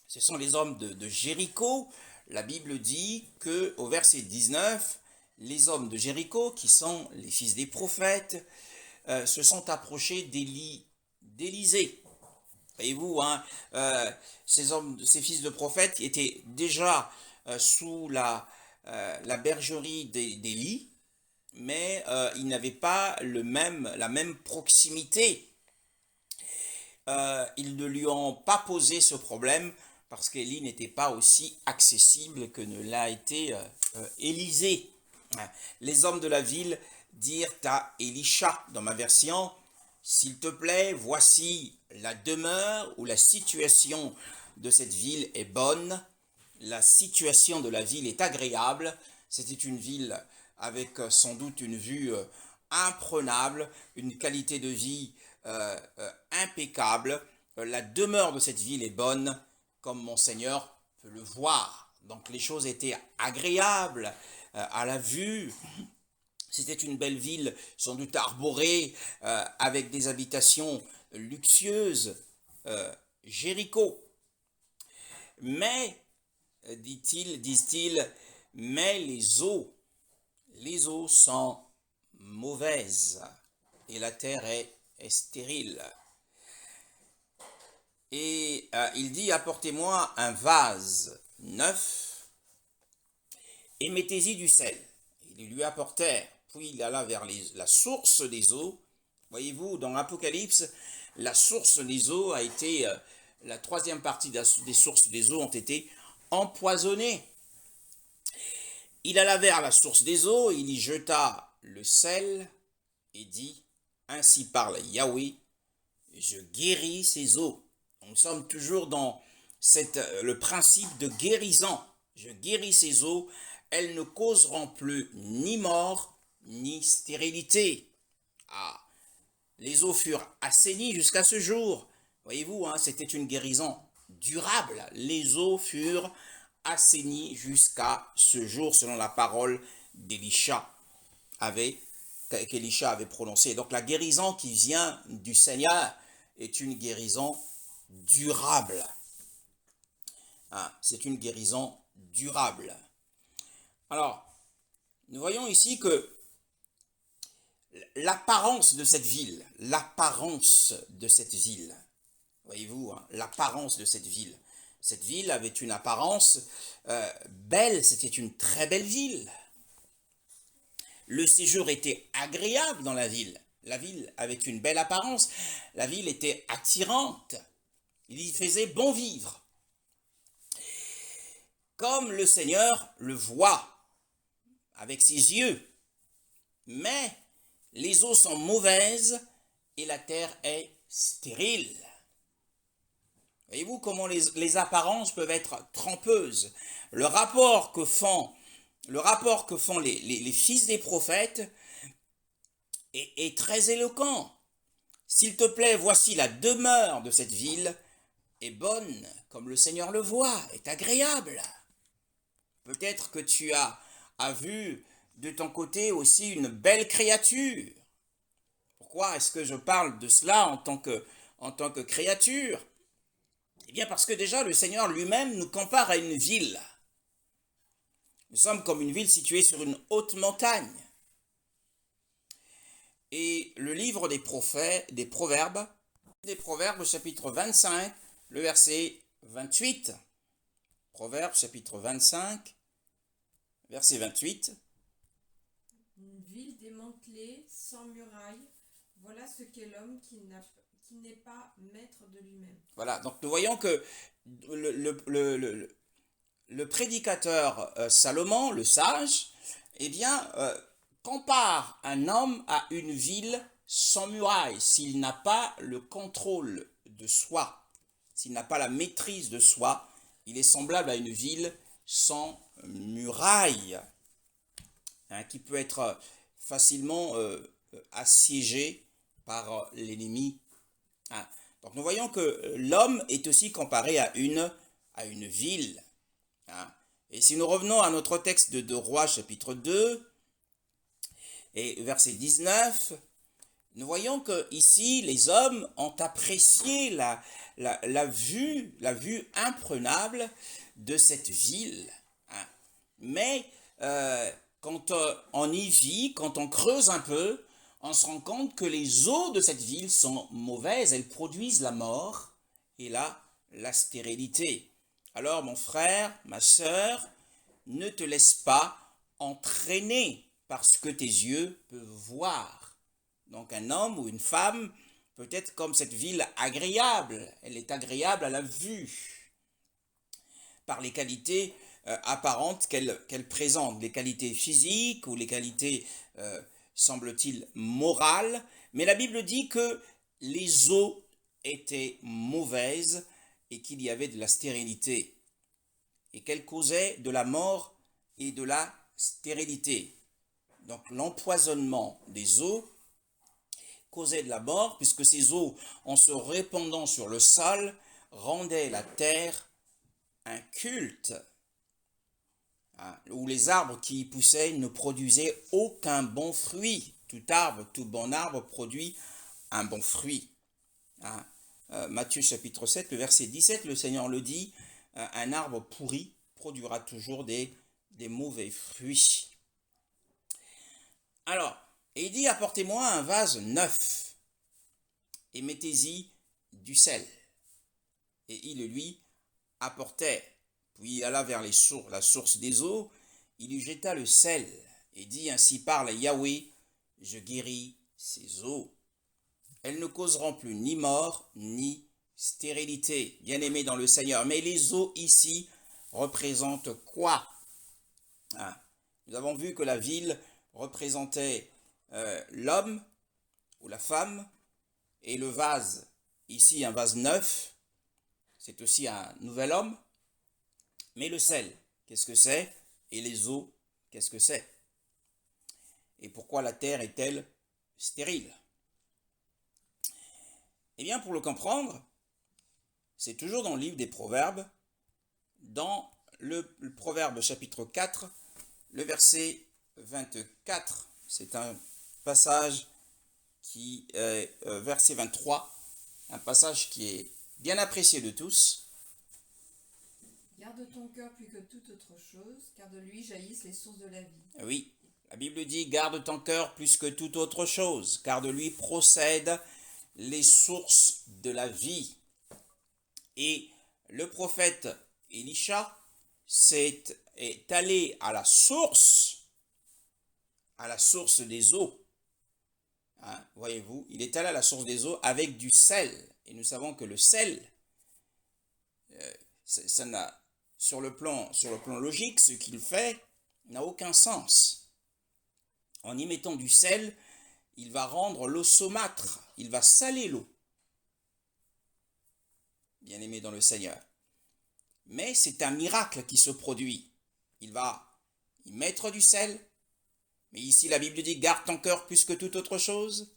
Ce sont les hommes de Jéricho. La Bible dit qu'au verset 19, les hommes de Jéricho, qui sont les fils des prophètes, se sont approchés d'Élisée. Voyez-vous, hein, ces fils de prophètes étaient déjà sous la bergerie d'Élie, mais ils n'avaient pas la même proximité. Ils ne lui ont pas posé ce problème parce qu'Élie n'était pas aussi accessible que ne l'a été Élisée. Les hommes de la ville dirent à Élisha, dans ma version, « S'il te plaît, voici la demeure ou la situation de cette ville est bonne, la situation de la ville est agréable. » C'était une ville avec sans doute une vue imprenable, une qualité de vie impeccable. La demeure de cette ville est bonne, comme mon Seigneur peut le voir. Donc les choses étaient agréables à la vue. C'était une belle ville, sans doute arborée, avec des habitations luxueuses, Jéricho. Mais, disent-ils, mais les eaux sont mauvaise et la terre est stérile. Et il dit, apportez-moi un vase neuf et mettez-y du sel. Ils lui apportèrent, puis il alla vers la source des eaux. Voyez-vous, dans l'Apocalypse, la source des eaux a été, la troisième partie des sources des eaux ont été empoisonnées. Il alla vers la source des eaux, il y jeta le sel et dit, ainsi parle Yahweh, je guéris ces eaux. Nous sommes toujours dans le principe de guérison. Je guéris ces eaux, elles ne causeront plus ni mort, ni stérilité. Ah, les eaux furent assainies jusqu'à ce jour. Voyez-vous, hein, c'était une guérison durable. Les eaux furent assainies jusqu'à ce jour, selon la parole qu'Élisha avait prononcée. Donc la guérison qui vient du Seigneur est une guérison durable. Ah, c'est une guérison durable. Alors, nous voyons ici que l'apparence de cette ville, voyez-vous, hein, l'apparence de cette ville avait une apparence belle, c'était une très belle ville. Le séjour était agréable dans la ville avait une belle apparence, la ville était attirante, il y faisait bon vivre. Comme le Seigneur le voit avec ses yeux, mais les eaux sont mauvaises et la terre est stérile. Voyez-vous comment les apparences peuvent être trompeuses. Le rapport que font les fils des prophètes est très éloquent. S'il te plaît, voici la demeure de cette ville est bonne, comme le Seigneur le voit, est agréable. Peut-être que tu as vu de ton côté aussi une belle créature. Pourquoi est-ce que je parle de cela en tant que créature? Eh bien parce que déjà le Seigneur lui-même nous compare à une ville. Nous sommes comme une ville située sur une haute montagne. Et le livre des Proverbes chapitre 25, le verset 28. Proverbes chapitre 25, verset 28. Une ville démantelée, sans muraille, voilà ce qu'est l'homme qui n'est pas maître de lui-même. Voilà, donc nous voyons que le prédicateur Salomon, le sage, eh bien, compare un homme à une ville sans muraille, s'il n'a pas le contrôle de soi, s'il n'a pas la maîtrise de soi, il est semblable à une ville sans muraille, hein, qui peut être facilement assiégée par l'ennemi. Hein. Donc nous voyons que l'homme est aussi comparé à une ville. Hein. Et si nous revenons à notre texte de Rois chapitre 2 et verset 19, nous voyons que ici les hommes ont apprécié la vue imprenable de cette ville. Hein. Mais quand on y vit, quand on creuse un peu, on se rend compte que les eaux de cette ville sont mauvaises, elles produisent la mort et la stérilité. Alors mon frère, ma sœur, ne te laisse pas entraîner par ce que tes yeux peuvent voir. Donc un homme ou une femme peut être comme cette ville agréable, elle est agréable à la vue, par les qualités apparentes qu'elle présente, les qualités physiques ou les qualités, semble-t-il, morales. Mais la Bible dit que les eaux étaient mauvaises et qu'il y avait de la stérilité, et qu'elle causait de la mort et de la stérilité. Donc l'empoisonnement des eaux causait de la mort, puisque ces eaux, en se répandant sur le sol, rendaient la terre inculte, hein, où les arbres qui y poussaient ne produisaient aucun bon fruit. Tout bon arbre produit un bon fruit. Hein. Matthieu chapitre 7, le verset 17, le Seigneur le dit, un arbre pourri produira toujours des mauvais fruits. Alors, Et il dit, apportez-moi un vase neuf, et mettez-y du sel. Et il lui apportait. Puis il alla vers la source des eaux, il lui jeta le sel, et dit, ainsi parle Yahweh, je guéris ces eaux. Elles ne causeront plus ni mort, ni stérilité, bien-aimés dans le Seigneur. Mais les eaux ici représentent quoi? Nous avons vu que la ville représentait l'homme ou la femme, et le vase, ici un vase neuf, c'est aussi un nouvel homme. Mais le sel, qu'est-ce que c'est? Et les eaux, qu'est-ce que c'est? Et pourquoi la terre est-elle stérile? Eh bien, pour le comprendre, c'est toujours dans le livre des Proverbes, dans le Proverbe chapitre 4, le verset 24. C'est un passage qui est verset 23, un passage qui est bien apprécié de tous. Garde ton cœur plus que toute autre chose, car de lui jaillissent les sources de la vie. Oui, la Bible dit, garde ton cœur plus que toute autre chose, car de lui procèdent les sources de la vie. Et le prophète Élisha est allé à la source des eaux. Voyez-vous, il est allé à la source des eaux avec du sel. Et nous savons que le sel, ça n'a, sur le plan logique, ce qu'il fait n'a aucun sens. En y mettant du sel, il va rendre l'eau saumâtre, il va saler l'eau. Bien-aimé dans le Seigneur. Mais c'est un miracle qui se produit. Il va y mettre du sel, mais ici la Bible dit, garde ton cœur plus que toute autre chose,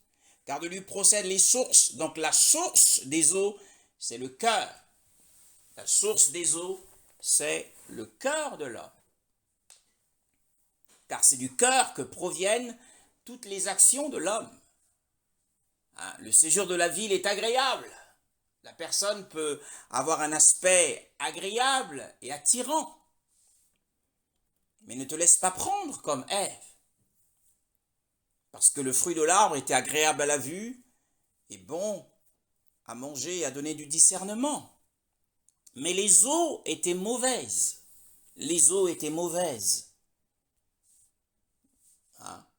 car de lui procèdent les sources. Donc la source des eaux, c'est le cœur. La source des eaux, c'est le cœur de l'homme. Car c'est du cœur que proviennent toutes les actions de l'homme. Le séjour de la ville est agréable. La personne peut avoir un aspect agréable et attirant. Mais ne te laisse pas prendre comme Ève. Parce que le fruit de l'arbre était agréable à la vue et bon à manger et à donner du discernement. Mais les eaux étaient mauvaises. Les eaux étaient mauvaises.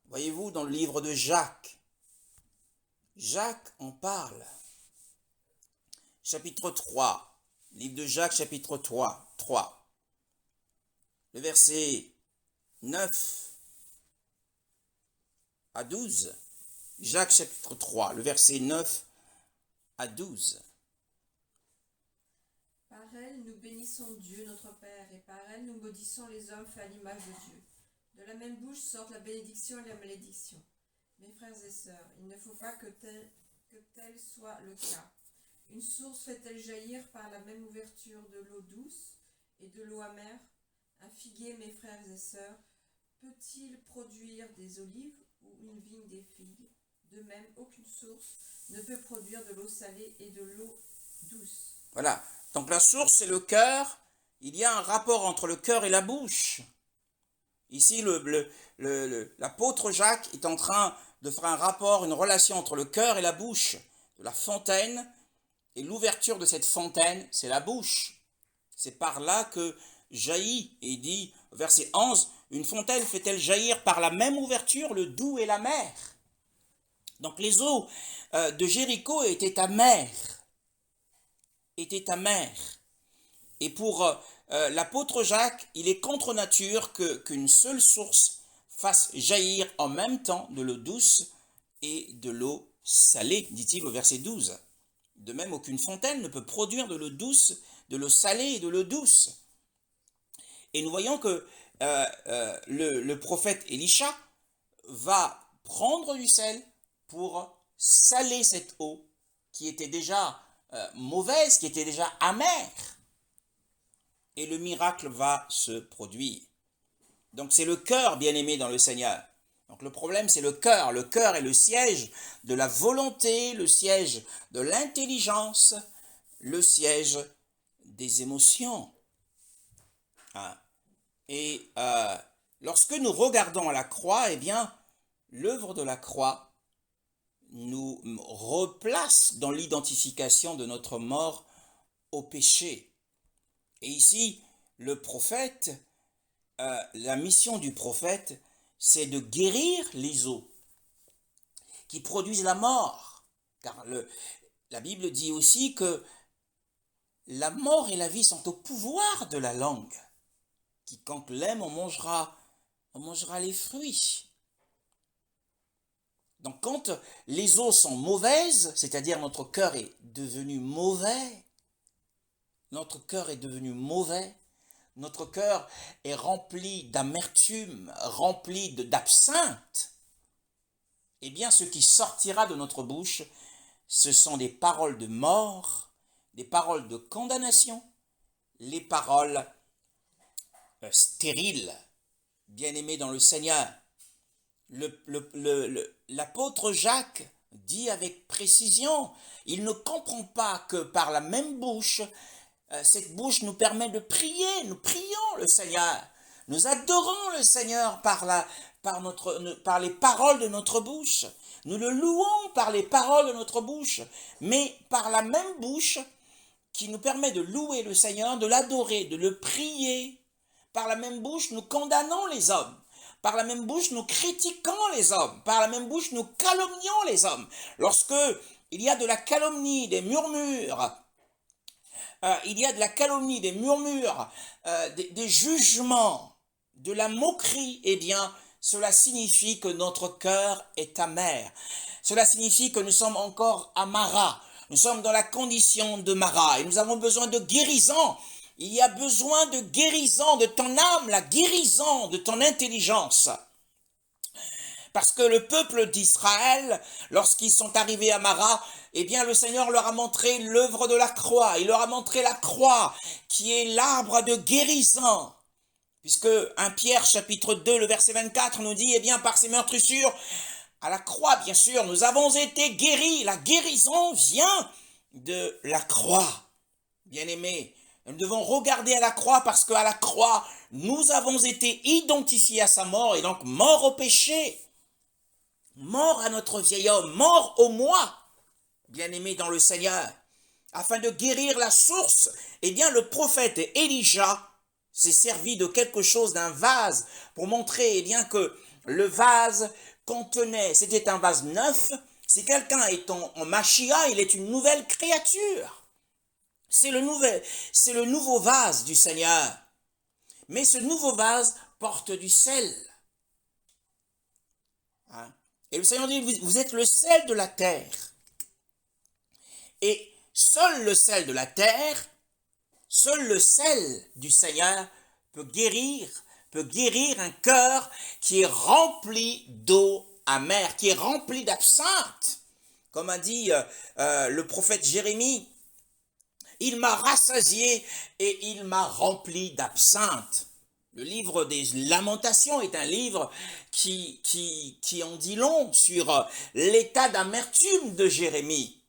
Voyez-vous, dans le livre de Jacques, Jacques en parle. Chapitre 3, livre de Jacques, chapitre 3. Le verset 9 à 12. Jacques, chapitre 3, le verset 9 à 12. Par elle, nous bénissons Dieu, notre Père, et par elle, nous maudissons les hommes faits à l'image de Dieu. De la même bouche sortent la bénédiction et la malédiction. Mes frères et sœurs, il ne faut pas que tel soit le cas. Une source fait-elle jaillir par la même ouverture de l'eau douce et de l'eau amère? Un figuier, mes frères et sœurs, peut-il produire des olives ou une vigne des figues? De même, aucune source ne peut produire de l'eau salée et de l'eau douce. Voilà, donc la source c'est le cœur. Il y a un rapport entre le cœur et la bouche. Ici, l'apôtre Jacques est en train de faire un rapport, une relation entre le cœur et la bouche, de la fontaine, et l'ouverture de cette fontaine, c'est la bouche. C'est par là que jaillit, et il dit, verset 11, une fontaine fait-elle jaillir par la même ouverture le doux et l'amer? Donc les eaux de Jéricho étaient amères. Et pour l'apôtre Jacques, il est contre nature qu'une seule source fasse jaillir en même temps de l'eau douce et de l'eau salée, dit-il au verset 12. De même, aucune fontaine ne peut produire de l'eau douce, de l'eau salée et de l'eau douce. Et nous voyons que le prophète Élisha va prendre du sel pour saler cette eau qui était déjà mauvaise, qui était déjà amère. Et le miracle va se produire. Donc c'est le cœur, bien-aimé dans le Seigneur. Donc le problème, c'est le cœur. Le cœur est le siège de la volonté, le siège de l'intelligence, le siège des émotions. Et lorsque nous regardons à la croix, eh bien, l'œuvre de la croix nous replace dans l'identification de notre mort au péché. Et ici, le prophète, la mission du prophète, c'est de guérir les os qui produisent la mort. Car la Bible dit aussi que la mort et la vie sont au pouvoir de la langue. Quiconque l'aime, on mangera les fruits. Donc quand les os sont mauvaises, c'est-à-dire notre cœur est devenu mauvais, notre cœur est rempli d'amertume, rempli d'absinthe, eh bien ce qui sortira de notre bouche, ce sont des paroles de mort, des paroles de condamnation, les paroles stériles, bien-aimés dans le Seigneur. L'apôtre Jacques dit avec précision, il ne comprend pas que par la même bouche, cette bouche nous permet de prier, nous prions le Seigneur, nous adorons le Seigneur par les paroles de notre bouche, nous le louons par les paroles de notre bouche, mais par la même bouche qui nous permet de louer le Seigneur, de l'adorer, de le prier, par la même bouche nous condamnons les hommes. Par la même bouche, nous critiquons les hommes. Par la même bouche, nous calomnions les hommes. Lorsque il y a de la calomnie, des murmures, des jugements, de la moquerie, eh bien, cela signifie que notre cœur est amer. Cela signifie que nous sommes encore à Mara. Nous sommes dans la condition de Mara et nous avons besoin de guérison. Il y a besoin de guérison de ton âme, la guérison de ton intelligence. Parce que le peuple d'Israël, lorsqu'ils sont arrivés à Mara, eh bien le Seigneur leur a montré l'œuvre de la croix. Il leur a montré la croix qui est l'arbre de guérison. Puisque 1 Pierre chapitre 2, le verset 24 nous dit, eh bien par ces meurtrissures, à la croix bien sûr, nous avons été guéris. La guérison vient de la croix. Bien-aimés, nous devons regarder à la croix parce qu'à la croix, nous avons été identifiés à sa mort et donc mort au péché, mort à notre vieil homme, mort au moi, bien-aimé dans le Seigneur. Afin de guérir la source, eh bien le prophète Élisha s'est servi de quelque chose, d'un vase, pour montrer eh bien que le vase contenait, c'était un vase neuf. Si quelqu'un est en Machia, il est une nouvelle créature. C'est le nouveau vase du Seigneur. Mais ce nouveau vase porte du sel. Hein? Et le Seigneur dit, vous êtes le sel de la terre. Et seul le sel de la terre, seul le sel du Seigneur peut guérir un cœur qui est rempli d'eau amère, qui est rempli d'absinthe. Comme a dit le prophète Jérémie, il m'a rassasié et il m'a rempli d'absinthe. Le livre des Lamentations est un livre qui en dit long sur l'état d'amertume de Jérémie.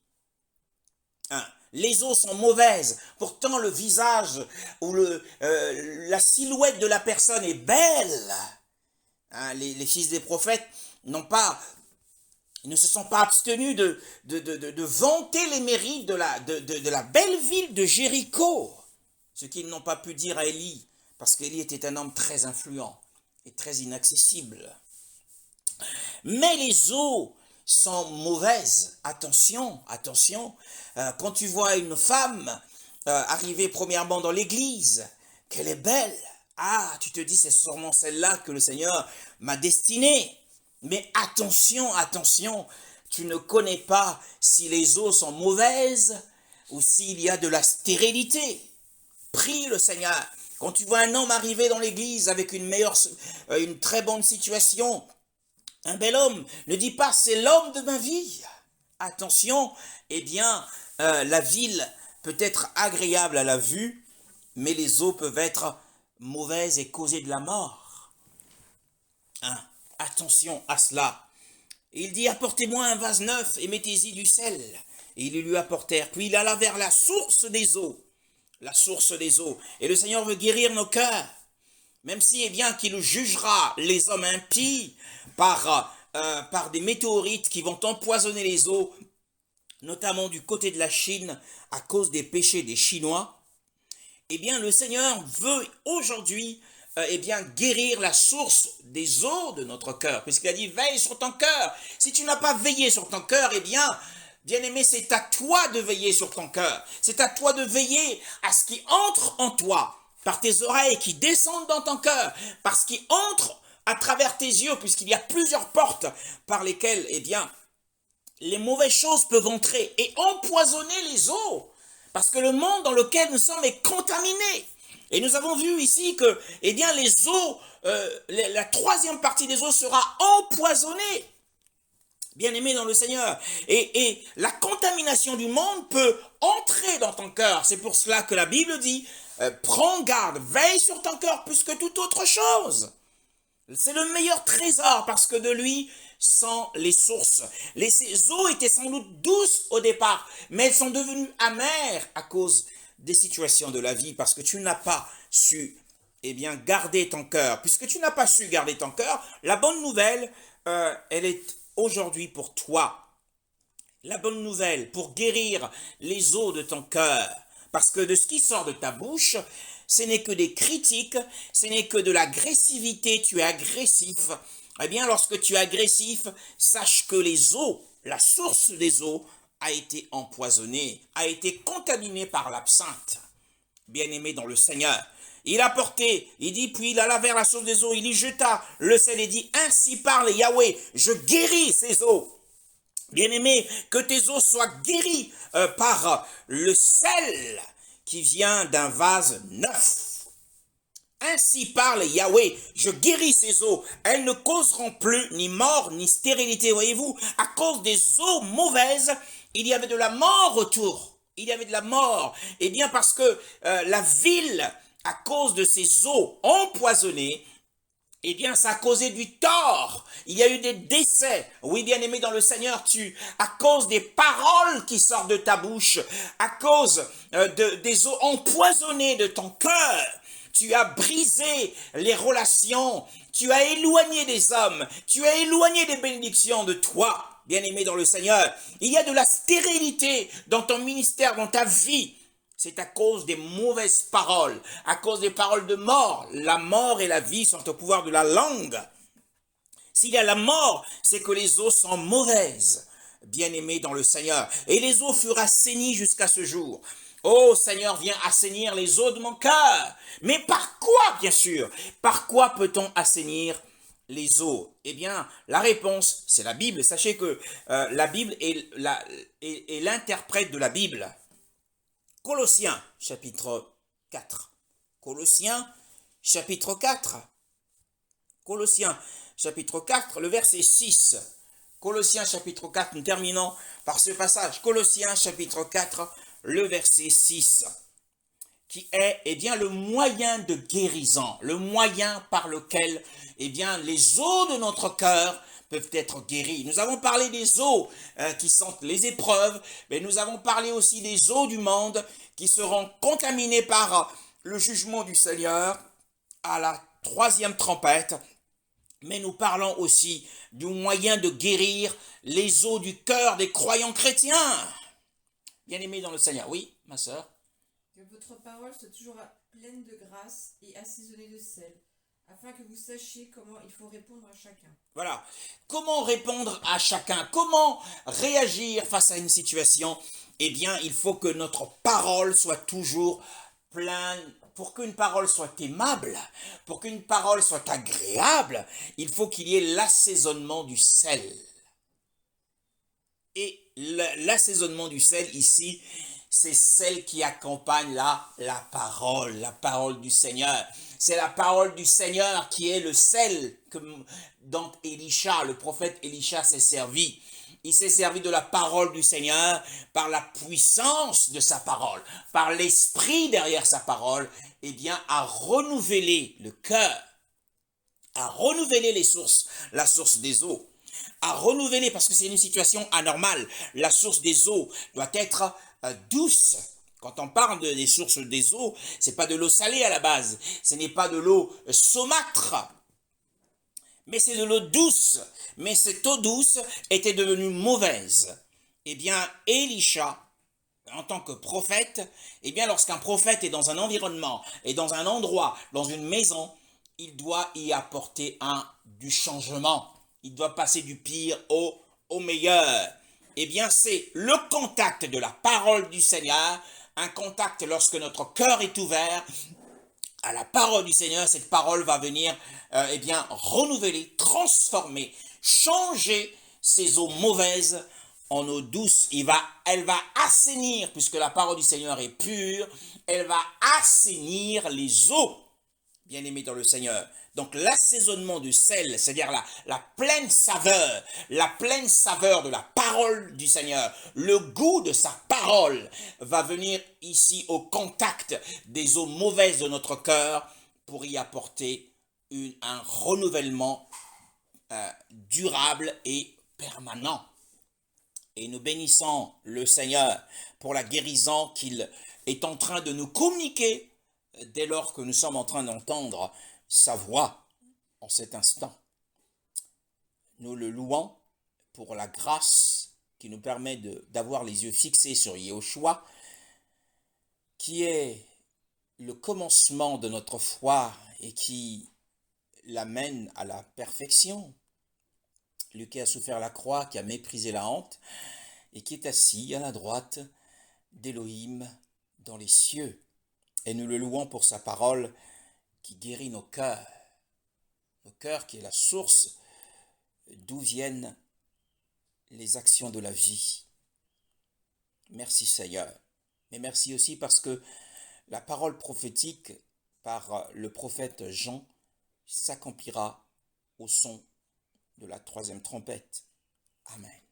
Hein, les os sont mauvaises, pourtant le visage ou la silhouette de la personne est belle. Hein, les fils des prophètes ne se sont pas abstenus de vanter les mérites de la belle ville de Jéricho, ce qu'ils n'ont pas pu dire à Élie, parce qu'Élie était un homme très influent et très inaccessible. Mais les eaux sont mauvaises. Attention, quand tu vois une femme arriver premièrement dans l'église, qu'elle est belle, tu te dis c'est sûrement celle-là que le Seigneur m'a destinée. Mais attention, tu ne connais pas si les eaux sont mauvaises ou s'il y a de la stérilité. Prie le Seigneur. Quand tu vois un homme arriver dans l'église avec une très bonne situation, un bel homme, ne dis pas c'est l'homme de ma vie. Attention, eh bien, la ville peut être agréable à la vue, mais les eaux peuvent être mauvaises et causer de la mort. Hein? Attention à cela. Il dit, apportez-moi un vase neuf et mettez-y du sel. Et ils lui apportèrent. Puis il alla vers la source des eaux. La source des eaux. Et le Seigneur veut guérir nos cœurs. Même si, eh bien, qu'il jugera les hommes impies par par des météorites qui vont empoisonner les eaux, notamment du côté de la Chine, à cause des péchés des Chinois, eh bien, le Seigneur veut aujourd'hui eh bien, guérir la source des eaux de notre cœur, puisqu'il a dit, veille sur ton cœur. Si tu n'as pas veillé sur ton cœur, eh bien-aimé, c'est à toi de veiller sur ton cœur. C'est à toi de veiller à ce qui entre en toi, par tes oreilles qui descendent dans ton cœur, par ce qui entre à travers tes yeux, puisqu'il y a plusieurs portes par lesquelles, eh bien, les mauvaises choses peuvent entrer et empoisonner les eaux. Parce que le monde dans lequel nous sommes est contaminé. Et nous avons vu ici que, eh bien, les eaux, la troisième partie des eaux sera empoisonnée. Bien-aimé dans le Seigneur. Et la contamination du monde peut entrer dans ton cœur. C'est pour cela que la Bible dit, prends garde, veille sur ton cœur plus que toute autre chose. C'est le meilleur trésor parce que de lui sont les sources. Ces eaux étaient sans doute douces au départ, mais elles sont devenues amères à cause des situations de la vie parce que tu n'as pas su, eh bien, garder ton cœur. Puisque tu n'as pas su garder ton cœur, la bonne nouvelle, elle est aujourd'hui pour toi. La bonne nouvelle pour guérir les eaux de ton cœur. Parce que de ce qui sort de ta bouche, ce n'est que des critiques, ce n'est que de l'agressivité, tu es agressif. Eh bien, lorsque tu es agressif, sache que les eaux, la source des eaux, a été empoisonnée, a été contaminée par l'absinthe. Bien-aimé dans le Seigneur. Il a porté, il dit, puis il alla vers la source des eaux, il y jeta le sel et dit, ainsi parle Yahweh, je guéris ces eaux. Bien-aimé, que tes eaux soient guéries par le sel qui vient d'un vase neuf. Ainsi parle Yahweh, je guéris ces eaux, elles ne causeront plus ni mort ni stérilité. Voyez-vous, à cause des eaux mauvaises, il y avait de la mort autour. Il y avait de la mort. Eh bien parce que la ville, à cause de ces eaux empoisonnées, eh bien ça a causé du tort. Il y a eu des décès. Oui, bien-aimé dans le Seigneur, à cause des paroles qui sortent de ta bouche, à cause des eaux empoisonnées de ton cœur, tu as brisé les relations, tu as éloigné des hommes, tu as éloigné des bénédictions de toi, bien-aimé dans le Seigneur. Il y a de la stérilité dans ton ministère, dans ta vie. C'est à cause des mauvaises paroles, à cause des paroles de mort. La mort et la vie sont au pouvoir de la langue. S'il y a la mort, c'est que les eaux sont mauvaises, bien-aimé dans le Seigneur. Et les eaux furent assainies jusqu'à ce jour. Oh Seigneur, viens assainir les eaux de mon cœur. Mais par quoi, bien sûr? Par quoi peut-on assainir les eaux? Eh bien, la réponse, c'est la Bible. Sachez que la Bible est l'interprète de la Bible. Colossiens, chapitre 4. Colossiens, chapitre 4. Colossiens, chapitre 4, le verset 6. Colossiens, chapitre 4, nous terminons par ce passage. Colossiens, chapitre 4, le verset 6, qui est, eh bien, le moyen de guérison, le moyen par lequel, eh bien, les eaux de notre cœur peuvent être guéries. Nous avons parlé des eaux qui sont les épreuves, mais nous avons parlé aussi des eaux du monde qui seront contaminées par le jugement du Seigneur à la troisième trompette. Mais nous parlons aussi du moyen de guérir les eaux du cœur des croyants chrétiens. Bien-aimés dans le Seigneur. Oui, ma sœur. Que votre parole soit toujours pleine de grâce et assaisonnée de sel, afin que vous sachiez comment il faut répondre à chacun. Voilà. Comment répondre à chacun? Comment réagir face à une situation? Eh bien, il faut que notre parole soit toujours pleine. Pour qu'une parole soit aimable, pour qu'une parole soit agréable, il faut qu'il y ait l'assaisonnement du sel. Et l'assaisonnement du sel ici, c'est celle qui accompagne la parole du Seigneur. C'est la parole du Seigneur qui est le sel dont Élisha, le prophète Élisha s'est servi. Il s'est servi de la parole du Seigneur par la puissance de sa parole, par l'esprit derrière sa parole, eh bien, à renouveler le cœur, à renouveler les sources, la source des eaux, à renouveler, parce que c'est une situation anormale. La source des eaux doit être douce. Quand on parle des sources des eaux, c'est pas de l'eau salée à la base, ce n'est pas de l'eau saumâtre. mais c'est de l'eau douce. Mais cette eau douce était devenue mauvaise. Eh bien, Élisha, en tant que prophète, eh bien, lorsqu'un prophète est dans un environnement, est dans un endroit, dans une maison, il doit y apporter du changement. Il doit passer du pire au meilleur. Eh bien, c'est le contact de la parole du Seigneur, un contact lorsque notre cœur est ouvert à la parole du Seigneur. Cette parole va venir, eh bien, renouveler, transformer, changer ces eaux mauvaises en eau douce. Elle va assainir, puisque la parole du Seigneur est pure, elle va assainir les eaux, bien-aimés dans le Seigneur. Donc l'assaisonnement du sel, c'est-à-dire la pleine saveur de la parole du Seigneur, le goût de sa parole va venir ici au contact des eaux mauvaises de notre cœur pour y apporter un renouvellement durable et permanent. Et nous bénissons le Seigneur pour la guérison qu'il est en train de nous communiquer dès lors que nous sommes en train d'entendre sa voix en cet instant. Nous le louons pour la grâce qui nous permet d'avoir les yeux fixés sur Yahushua, qui est le commencement de notre foi et qui l'amène à la perfection. Lui qui a souffert la croix, qui a méprisé la honte, et qui est assis à la droite d'Élohim dans les cieux. Et nous le louons pour sa parole qui guérit nos cœurs qui est la source d'où viennent les actions de la vie. Merci Seigneur. Mais merci aussi parce que la parole prophétique par le prophète Jean s'accomplira au son de la troisième trompette. Amen.